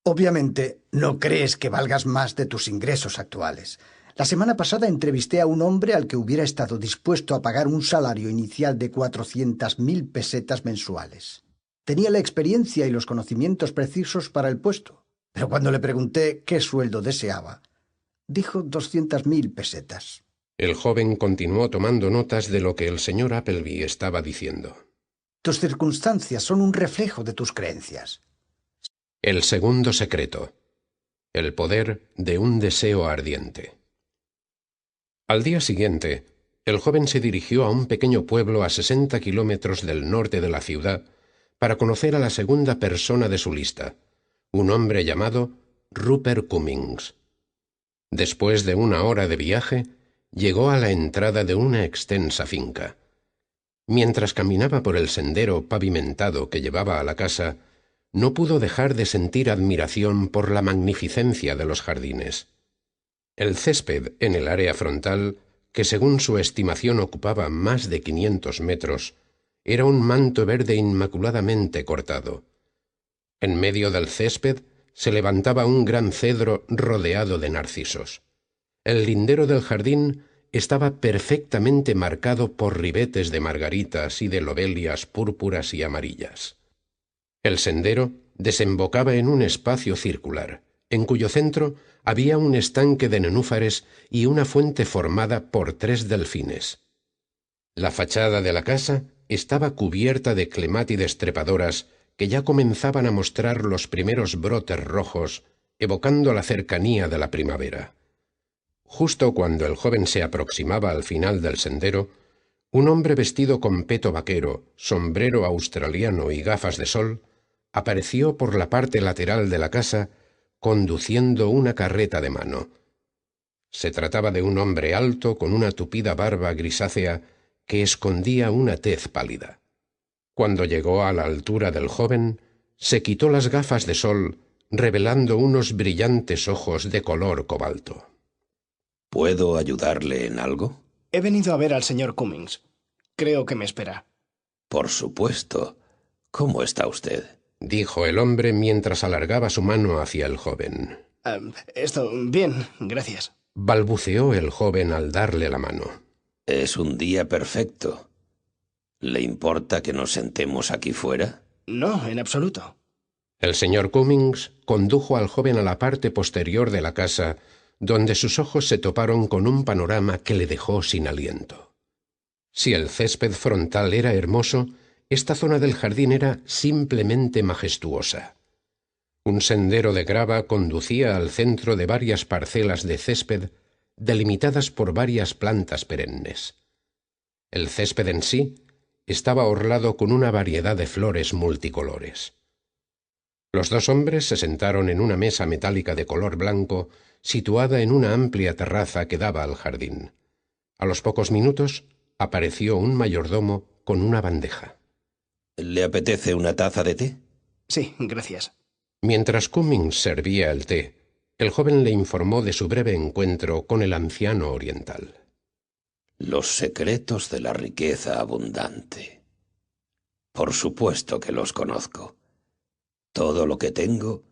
Obviamente, no crees que valgas más de tus ingresos actuales. La semana pasada entrevisté a un hombre al que hubiera estado dispuesto a pagar un salario inicial de 400.000 pesetas mensuales. Tenía la experiencia y los conocimientos precisos para el puesto, pero cuando le pregunté qué sueldo deseaba, dijo 200.000 pesetas. El joven continuó tomando notas de lo que el señor Appleby estaba diciendo. Tus circunstancias son un reflejo de tus creencias. El segundo secreto. El poder de un deseo ardiente. Al día siguiente, el joven se dirigió a un pequeño pueblo a 60 kilómetros del norte de la ciudad para conocer a la segunda persona de su lista, un hombre llamado Rupert Cummings. Después de 1 hora de viaje, llegó a la entrada de una extensa finca. Mientras caminaba por el sendero pavimentado que llevaba a la casa, no pudo dejar de sentir admiración por la magnificencia de los jardines. El césped en el área frontal, que según su estimación ocupaba más de 500 metros, era un manto verde inmaculadamente cortado. En medio del césped se levantaba un gran cedro rodeado de narcisos. El lindero del jardín estaba perfectamente marcado por ribetes de margaritas y de lobelias púrpuras y amarillas. El sendero desembocaba en un espacio circular, en cuyo centro había un estanque de nenúfares y una fuente formada por 3 delfines. La fachada de la casa estaba cubierta de clemátides trepadoras que ya comenzaban a mostrar los primeros brotes rojos, evocando la cercanía de la primavera. Justo cuando el joven se aproximaba al final del sendero, un hombre vestido con peto vaquero, sombrero australiano y gafas de sol, apareció por la parte lateral de la casa conduciendo una carreta de mano. Se trataba de un hombre alto con una tupida barba grisácea que escondía una tez pálida. Cuando llegó a la altura del joven, se quitó las gafas de sol, revelando unos brillantes ojos de color cobalto. ¿Puedo ayudarle en algo? He venido a ver al señor Cummings. Creo que me espera. Por supuesto. ¿Cómo está usted? Dijo el hombre mientras alargaba su mano hacia el joven. Bien, gracias. Balbuceó el joven al darle la mano. Es un día perfecto. ¿Le importa que nos sentemos aquí fuera? No, en absoluto. El señor Cummings condujo al joven a la parte posterior de la casa, donde sus ojos se toparon con un panorama que le dejó sin aliento. Si el césped frontal era hermoso, esta zona del jardín era simplemente majestuosa. Un sendero de grava conducía al centro de varias parcelas de césped delimitadas por varias plantas perennes. El césped en sí estaba orlado con una variedad de flores multicolores. Los 2 hombres se sentaron en una mesa metálica de color blanco situada en una amplia terraza que daba al jardín. A los pocos minutos apareció un mayordomo con una bandeja. ¿Le apetece una taza de té? Sí, gracias. Mientras Cummings servía el té, el joven le informó de su breve encuentro con el anciano oriental. Los secretos de la riqueza abundante. Por supuesto que los conozco. Todo lo que tengo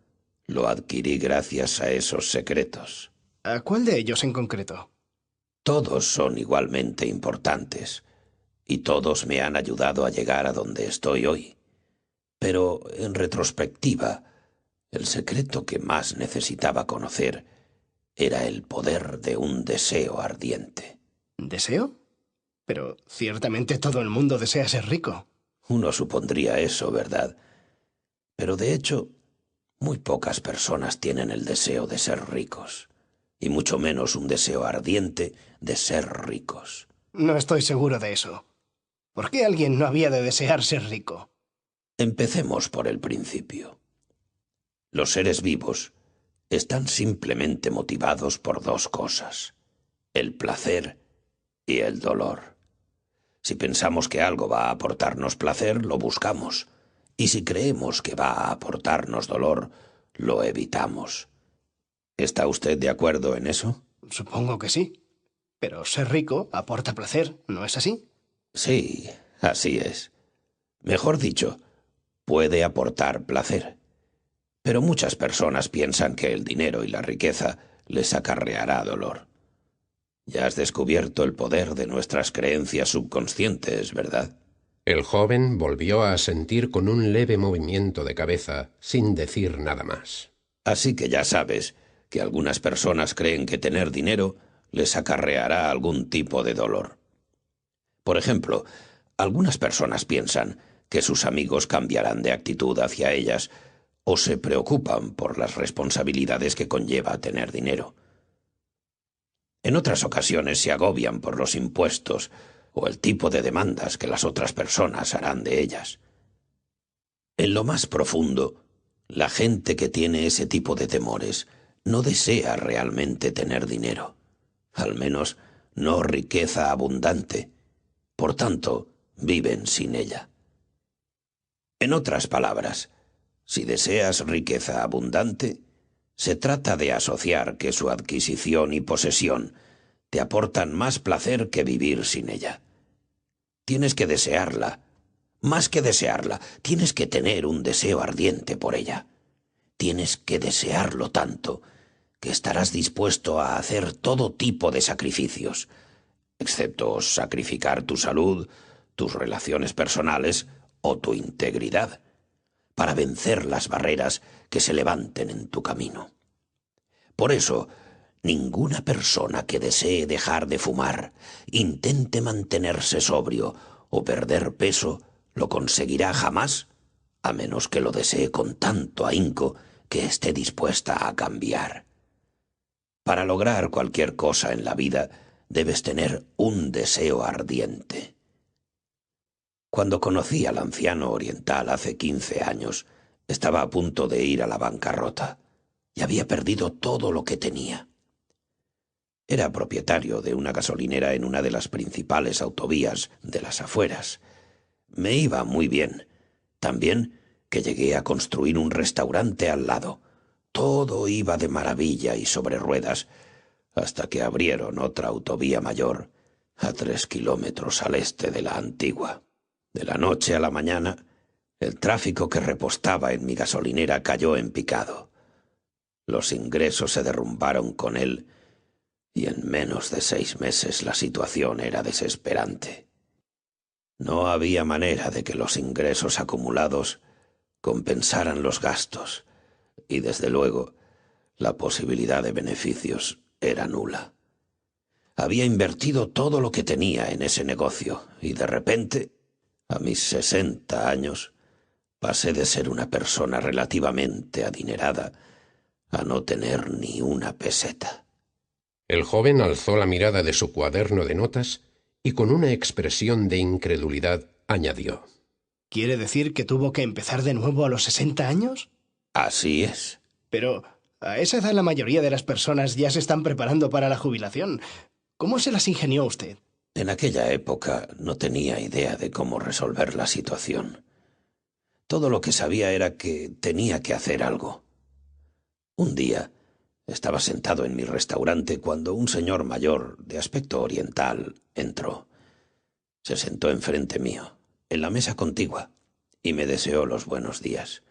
lo adquirí gracias a esos secretos. ¿A cuál de ellos en concreto? Todos son igualmente importantes, y todos me han ayudado a llegar a donde estoy hoy. Pero, en retrospectiva, el secreto que más necesitaba conocer era el poder de un deseo ardiente. ¿Deseo? Pero ciertamente todo el mundo desea ser rico. Uno supondría eso, ¿verdad? Pero de hecho, muy pocas personas tienen el deseo de ser ricos, y mucho menos un deseo ardiente de ser ricos. No estoy seguro de eso. ¿Por qué alguien no había de desear ser rico? Empecemos por el principio. Los seres vivos están simplemente motivados por dos cosas: el placer y el dolor. Si pensamos que algo va a aportarnos placer, lo buscamos. Y si creemos que va a aportarnos dolor, lo evitamos. ¿Está usted de acuerdo en eso? Supongo que sí. Pero ser rico aporta placer, ¿no es así? Sí, así es. Mejor dicho, puede aportar placer. Pero muchas personas piensan que el dinero y la riqueza les acarreará dolor. Ya has descubierto el poder de nuestras creencias subconscientes, ¿verdad? El joven volvió a asentir con un leve movimiento de cabeza, sin decir nada más. Así que ya sabes que algunas personas creen que tener dinero les acarreará algún tipo de dolor. Por ejemplo, algunas personas piensan que sus amigos cambiarán de actitud hacia ellas o se preocupan por las responsabilidades que conlleva tener dinero. En otras ocasiones se agobian por los impuestos o el tipo de demandas que las otras personas harán de ellas. En lo más profundo, la gente que tiene ese tipo de temores no desea realmente tener dinero, al menos no riqueza abundante. Por tanto, viven sin ella. En otras palabras, si deseas riqueza abundante, se trata de asociar que su adquisición y posesión te aportan más placer que vivir sin ella. Tienes que desearla. Más que desearla, tienes que tener un deseo ardiente por ella. Tienes que desearlo tanto que estarás dispuesto a hacer todo tipo de sacrificios, excepto sacrificar tu salud, tus relaciones personales o tu integridad, para vencer las barreras que se levanten en tu camino. Por eso, ninguna persona que desee dejar de fumar, intente mantenerse sobrio o perder peso, lo conseguirá jamás, a menos que lo desee con tanto ahínco que esté dispuesta a cambiar. Para lograr cualquier cosa en la vida, debes tener un deseo ardiente. Cuando conocí al anciano oriental hace 15 años, estaba a punto de ir a la bancarrota y había perdido todo lo que tenía. Era propietario de una gasolinera en una de las principales autovías de las afueras. Me iba muy bien. También que llegué a construir un restaurante al lado. Todo iba de maravilla y sobre ruedas, hasta que abrieron otra autovía mayor a 3 kilómetros al este de la antigua. De la noche a la mañana, el tráfico que repostaba en mi gasolinera cayó en picado. Los ingresos se derrumbaron con él y en menos de 6 meses la situación era desesperante. No había manera de que los ingresos acumulados compensaran los gastos y, desde luego, la posibilidad de beneficios era nula. Había invertido todo lo que tenía en ese negocio y, de repente, a mis 60 años, pasé de ser una persona relativamente adinerada a no tener ni una peseta. El joven alzó la mirada de su cuaderno de notas y con una expresión de incredulidad añadió: ¿Quiere decir que tuvo que empezar de nuevo a los 60 años? Así es. Pero a esa edad la mayoría de las personas ya se están preparando para la jubilación. ¿Cómo se las ingenió usted? En aquella época no tenía idea de cómo resolver la situación. Todo lo que sabía era que tenía que hacer algo. Un día estaba sentado en mi restaurante cuando un señor mayor, de aspecto oriental, entró. Se sentó enfrente mío, en la mesa contigua, y me deseó los buenos días.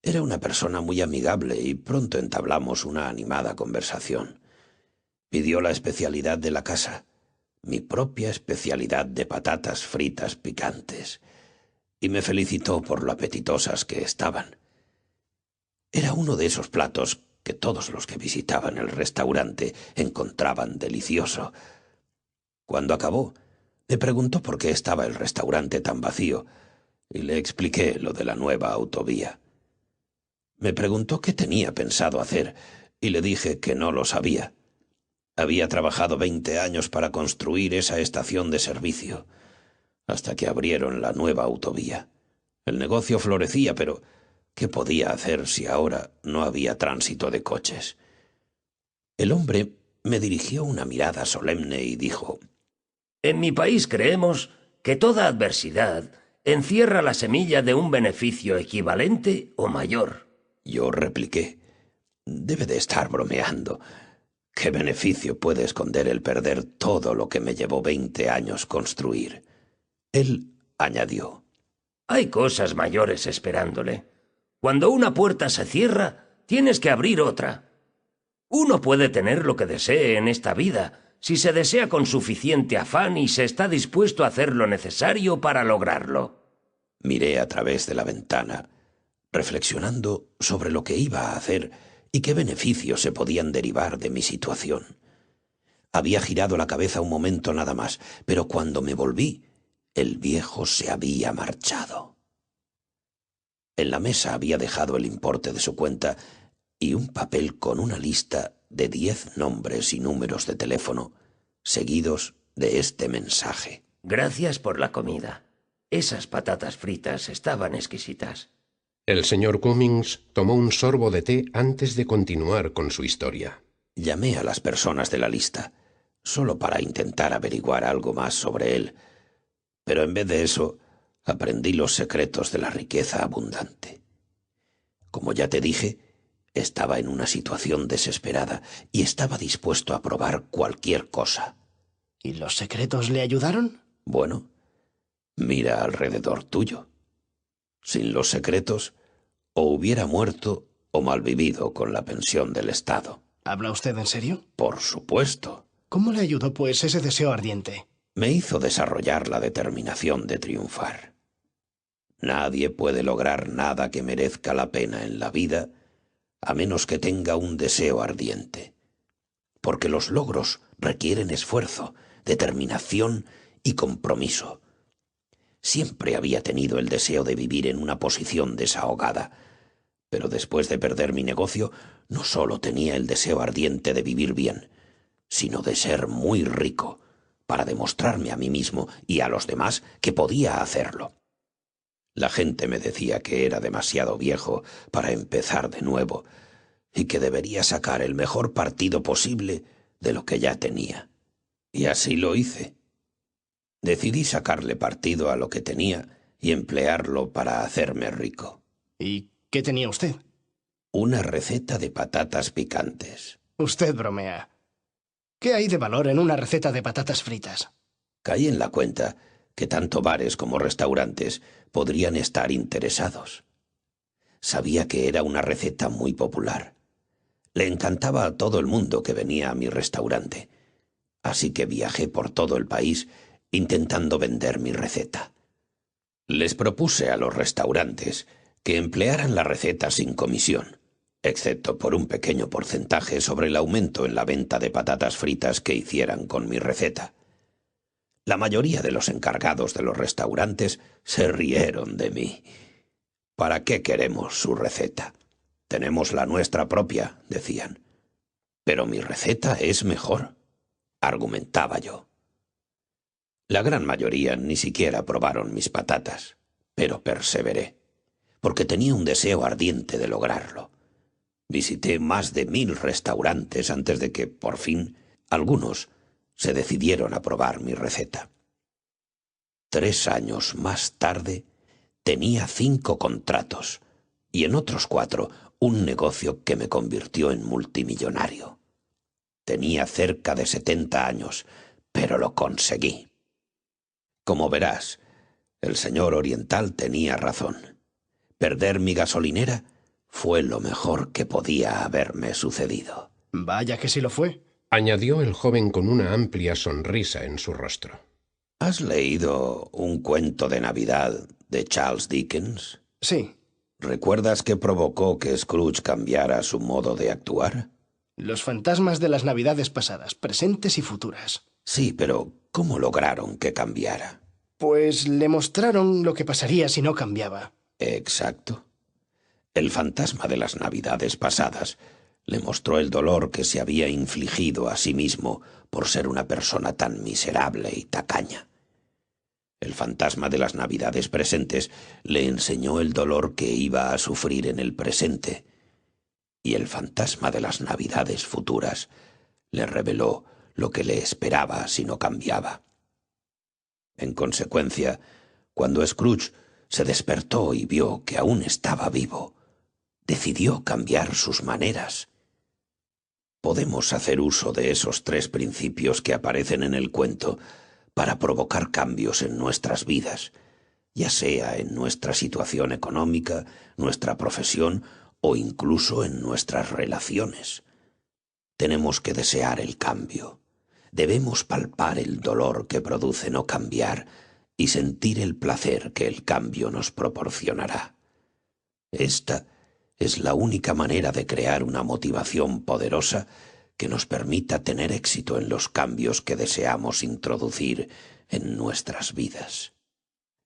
Era una persona muy amigable y pronto entablamos una animada conversación. Pidió la especialidad de la casa, mi propia especialidad de patatas fritas picantes, y me felicitó por lo apetitosas que estaban. Era uno de esos platos que todos los que visitaban el restaurante encontraban delicioso. Cuando acabó, me preguntó por qué estaba el restaurante tan vacío, y le expliqué lo de la nueva autovía. Me preguntó qué tenía pensado hacer, y le dije que no lo sabía. Había trabajado 20 años para construir esa estación de servicio, hasta que abrieron la nueva autovía. El negocio florecía, pero ¿qué podía hacer si ahora no había tránsito de coches? El hombre me dirigió una mirada solemne y dijo: En mi país creemos que toda adversidad encierra la semilla de un beneficio equivalente o mayor. Yo repliqué: debe de estar bromeando. ¿Qué beneficio puede esconder el perder todo lo que me llevó 20 años construir? Él añadió: Hay cosas mayores esperándole. Cuando una puerta se cierra, tienes que abrir otra. Uno puede tener lo que desee en esta vida, si se desea con suficiente afán y se está dispuesto a hacer lo necesario para lograrlo. Miré a través de la ventana, reflexionando sobre lo que iba a hacer y qué beneficios se podían derivar de mi situación. Había girado la cabeza un momento nada más, pero cuando me volví, el viejo se había marchado. En la mesa había dejado el importe de su cuenta y un papel con una lista de 10 nombres y números de teléfono, seguidos de este mensaje: Gracias por la comida. Esas patatas fritas estaban exquisitas. El señor Cummings tomó un sorbo de té antes de continuar con su historia. Llamé a las personas de la lista, solo para intentar averiguar algo más sobre él, pero en vez de eso, aprendí los secretos de la riqueza abundante. Como ya te dije, estaba en una situación desesperada y estaba dispuesto a probar cualquier cosa. ¿Y los secretos le ayudaron? Bueno, mira alrededor tuyo. Sin los secretos, o hubiera muerto o malvivido con la pensión del Estado. ¿Habla usted en serio? Por supuesto. ¿Cómo le ayudó, pues, ese deseo ardiente? Me hizo desarrollar la determinación de triunfar. Nadie puede lograr nada que merezca la pena en la vida a menos que tenga un deseo ardiente. Porque los logros requieren esfuerzo, determinación y compromiso. Siempre había tenido el deseo de vivir en una posición desahogada, pero después de perder mi negocio, no solo tenía el deseo ardiente de vivir bien, sino de ser muy rico, para demostrarme a mí mismo y a los demás que podía hacerlo. La gente me decía que era demasiado viejo para empezar de nuevo y que debería sacar el mejor partido posible de lo que ya tenía. Y así lo hice. Decidí sacarle partido a lo que tenía y emplearlo para hacerme rico. ¿Y qué tenía usted? Una receta de patatas picantes. Usted bromea. ¿Qué hay de valor en una receta de patatas fritas? Caí en la cuenta que tanto bares como restaurantes podrían estar interesados. Sabía que era una receta muy popular. Le encantaba a todo el mundo que venía a mi restaurante. Así que viajé por todo el país intentando vender mi receta. Les propuse a los restaurantes que emplearan la receta sin comisión, excepto por un pequeño porcentaje sobre el aumento en la venta de patatas fritas que hicieran con mi receta. La mayoría de los encargados de los restaurantes se rieron de mí. ¿Para qué queremos su receta? Tenemos la nuestra propia, decían. Pero mi receta es mejor, argumentaba yo. La gran mayoría ni siquiera probaron mis patatas, pero perseveré, porque tenía un deseo ardiente de lograrlo. Visité más de 1000 restaurantes antes de que, por fin, algunos se decidieron a probar mi receta. 3 años más tarde, tenía 5 contratos y en otros 4 un negocio que me convirtió en multimillonario. Tenía cerca de 70 años, pero lo conseguí. Como verás, el señor oriental tenía razón. Perder mi gasolinera fue lo mejor que podía haberme sucedido. Vaya que sí lo fue. Añadió el joven con una amplia sonrisa en su rostro. ¿Has leído un cuento de Navidad de Charles Dickens? Sí. ¿Recuerdas qué provocó que Scrooge cambiara su modo de actuar? Los fantasmas de las Navidades pasadas, presentes y futuras. Sí, pero ¿cómo lograron que cambiara? Pues le mostraron lo que pasaría si no cambiaba. Exacto. El fantasma de las Navidades pasadas le mostró el dolor que se había infligido a sí mismo por ser una persona tan miserable y tacaña. El fantasma de las Navidades presentes le enseñó el dolor que iba a sufrir en el presente, y el fantasma de las Navidades futuras le reveló lo que le esperaba si no cambiaba. En consecuencia, cuando Scrooge se despertó y vio que aún estaba vivo, decidió cambiar sus maneras. Podemos hacer uso de esos 3 principios que aparecen en el cuento para provocar cambios en nuestras vidas, ya sea en nuestra situación económica, nuestra profesión o incluso en nuestras relaciones. Tenemos que desear el cambio. Debemos palpar el dolor que produce no cambiar y sentir el placer que el cambio nos proporcionará. Esta es la única manera de crear una motivación poderosa que nos permita tener éxito en los cambios que deseamos introducir en nuestras vidas.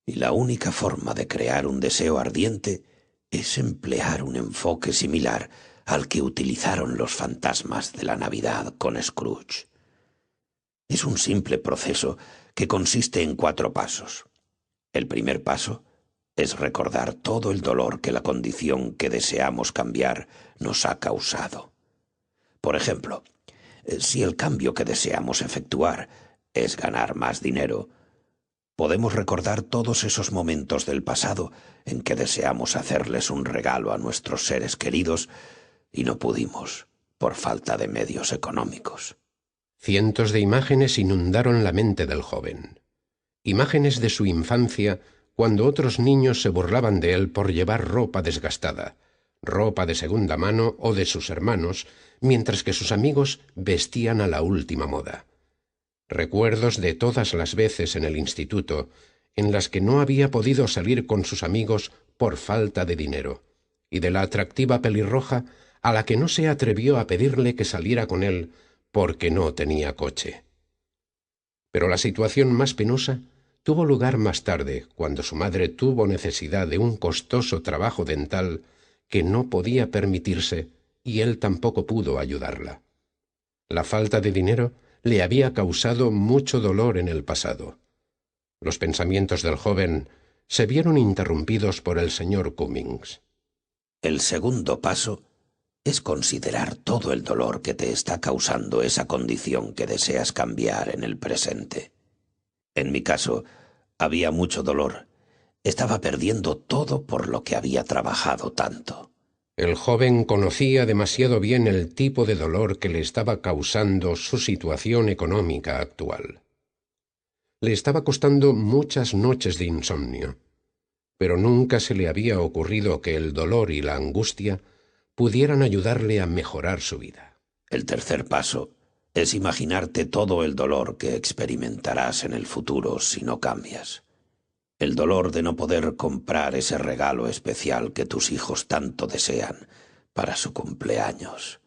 Y la única forma de crear un deseo ardiente es emplear un enfoque similar al que utilizaron los fantasmas de la Navidad con Scrooge. Es un simple proceso que consiste en 4 pasos. El primer paso es recordar todo el dolor que la condición que deseamos cambiar nos ha causado. Por ejemplo, si el cambio que deseamos efectuar es ganar más dinero, podemos recordar todos esos momentos del pasado en que deseamos hacerles un regalo a nuestros seres queridos y no pudimos por falta de medios económicos. Cientos de imágenes inundaron la mente del joven. Imágenes de su infancia, cuando otros niños se burlaban de él por llevar ropa desgastada, ropa de segunda mano o de sus hermanos, mientras que sus amigos vestían a la última moda. Recuerdos de todas las veces en el instituto en las que no había podido salir con sus amigos por falta de dinero, y de la atractiva pelirroja a la que no se atrevió a pedirle que saliera con él porque no tenía coche. Pero la situación más penosa tuvo lugar más tarde, cuando su madre tuvo necesidad de un costoso trabajo dental que no podía permitirse y él tampoco pudo ayudarla. La falta de dinero le había causado mucho dolor en el pasado. Los pensamientos del joven se vieron interrumpidos por el señor Cummings. El segundo paso es considerar todo el dolor que te está causando esa condición que deseas cambiar en el presente. En mi caso, había mucho dolor. Estaba perdiendo todo por lo que había trabajado tanto. El joven conocía demasiado bien el tipo de dolor que le estaba causando su situación económica actual. Le estaba costando muchas noches de insomnio, pero nunca se le había ocurrido que el dolor y la angustia pudieran ayudarle a mejorar su vida. El tercer paso es imaginarte todo el dolor que experimentarás en el futuro si no cambias. El dolor de no poder comprar ese regalo especial que tus hijos tanto desean para su cumpleaños.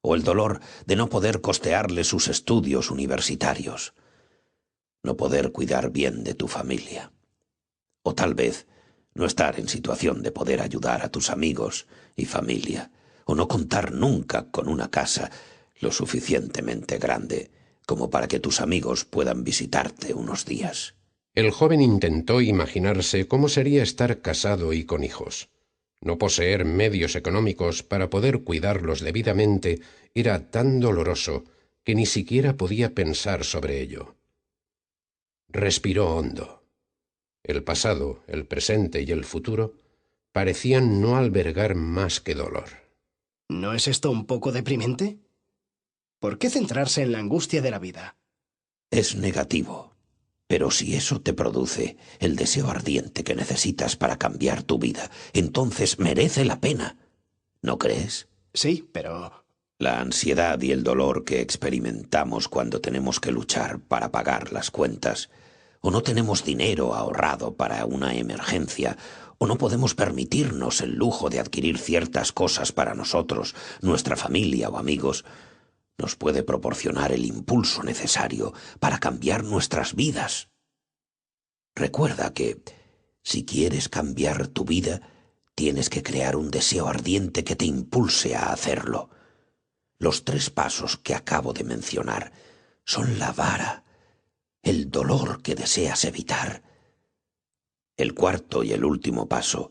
O el dolor de no poder costearle sus estudios universitarios. No poder cuidar bien de tu familia. O tal vez no estar en situación de poder ayudar a tus amigos y familia. O no contar nunca con una casa lo suficientemente grande como para que tus amigos puedan visitarte unos días. El joven intentó imaginarse cómo sería estar casado y con hijos. No poseer medios económicos para poder cuidarlos debidamente era tan doloroso que ni siquiera podía pensar sobre ello. Respiró hondo. El pasado, el presente y el futuro parecían no albergar más que dolor. ¿No es esto un poco deprimente? ¿Por qué centrarse en la angustia de la vida? Es negativo. Pero si eso te produce el deseo ardiente que necesitas para cambiar tu vida, entonces merece la pena. ¿No crees? Sí, pero... La ansiedad y el dolor que experimentamos cuando tenemos que luchar para pagar las cuentas, o no tenemos dinero ahorrado para una emergencia, o no podemos permitirnos el lujo de adquirir ciertas cosas para nosotros, nuestra familia o amigos, nos puede proporcionar el impulso necesario para cambiar nuestras vidas. Recuerda que, si quieres cambiar tu vida, tienes que crear un deseo ardiente que te impulse a hacerlo. Los 3 pasos que acabo de mencionar son la vara, el dolor que deseas evitar. El 4º y el último paso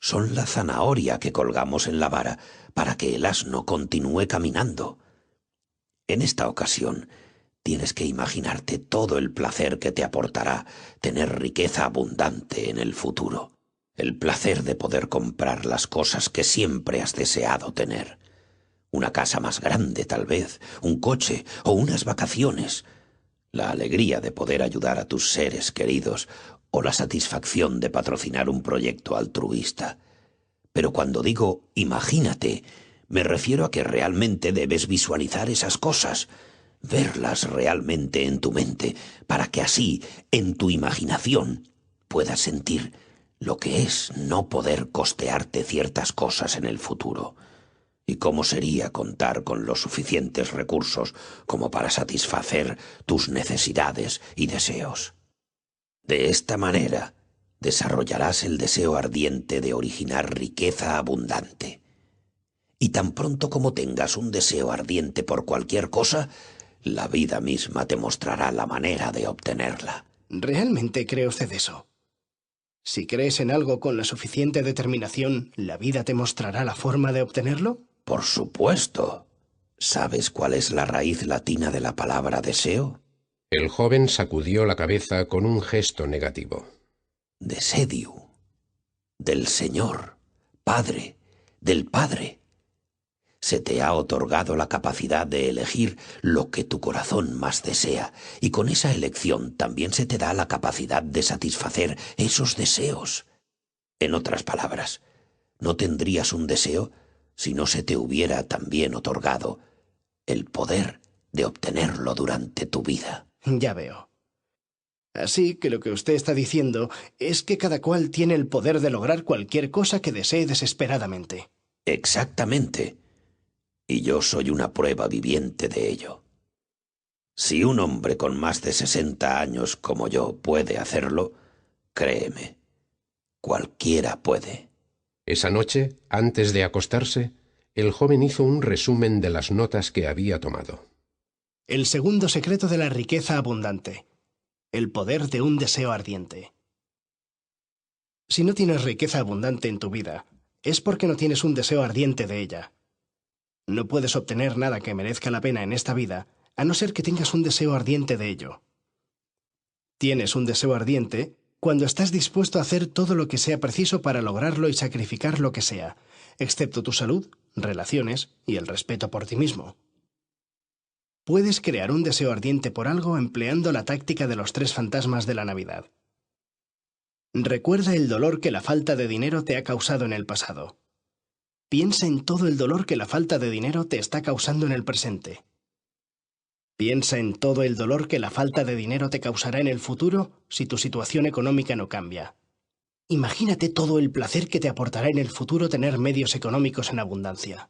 son la zanahoria que colgamos en la vara para que el asno continúe caminando. En esta ocasión, tienes que imaginarte todo el placer que te aportará tener riqueza abundante en el futuro. El placer de poder comprar las cosas que siempre has deseado tener. Una casa más grande, tal vez, un coche o unas vacaciones. La alegría de poder ayudar a tus seres queridos o la satisfacción de patrocinar un proyecto altruista. Pero cuando digo imagínate, me refiero a que realmente debes visualizar esas cosas, verlas realmente en tu mente, para que así, en tu imaginación, puedas sentir lo que es no poder costearte ciertas cosas en el futuro. ¿Y cómo sería contar con los suficientes recursos como para satisfacer tus necesidades y deseos? De esta manera, desarrollarás el deseo ardiente de originar riqueza abundante. Y tan pronto como tengas un deseo ardiente por cualquier cosa, la vida misma te mostrará la manera de obtenerla. ¿Realmente cree usted eso? Si crees en algo con la suficiente determinación, ¿la vida te mostrará la forma de obtenerlo? Por supuesto. ¿Sabes cuál es la raíz latina de la palabra deseo? El joven sacudió la cabeza con un gesto negativo. Desediu. Del Señor, Padre, del Padre. Se te ha otorgado la capacidad de elegir lo que tu corazón más desea, y con esa elección también se te da la capacidad de satisfacer esos deseos. En otras palabras, no tendrías un deseo si no se te hubiera también otorgado el poder de obtenerlo durante tu vida. Ya veo. Así que lo que usted está diciendo es que cada cual tiene el poder de lograr cualquier cosa que desee desesperadamente. Exactamente. Y yo soy una prueba viviente de ello. Si un hombre con más de 60 años como yo puede hacerlo, créeme, cualquiera puede. Esa noche, antes de acostarse, el joven hizo un resumen de las notas que había tomado. El segundo secreto de la riqueza abundante. El poder de un deseo ardiente. Si no tienes riqueza abundante en tu vida, es porque no tienes un deseo ardiente de ella. No puedes obtener nada que merezca la pena en esta vida, a no ser que tengas un deseo ardiente de ello. Tienes un deseo ardiente cuando estás dispuesto a hacer todo lo que sea preciso para lograrlo y sacrificar lo que sea, excepto tu salud, relaciones y el respeto por ti mismo. Puedes crear un deseo ardiente por algo empleando la táctica de los 3 fantasmas de la Navidad. Recuerda el dolor que la falta de dinero te ha causado en el pasado. Piensa en todo el dolor que la falta de dinero te está causando en el presente. Piensa en todo el dolor que la falta de dinero te causará en el futuro si tu situación económica no cambia. Imagínate todo el placer que te aportará en el futuro tener medios económicos en abundancia.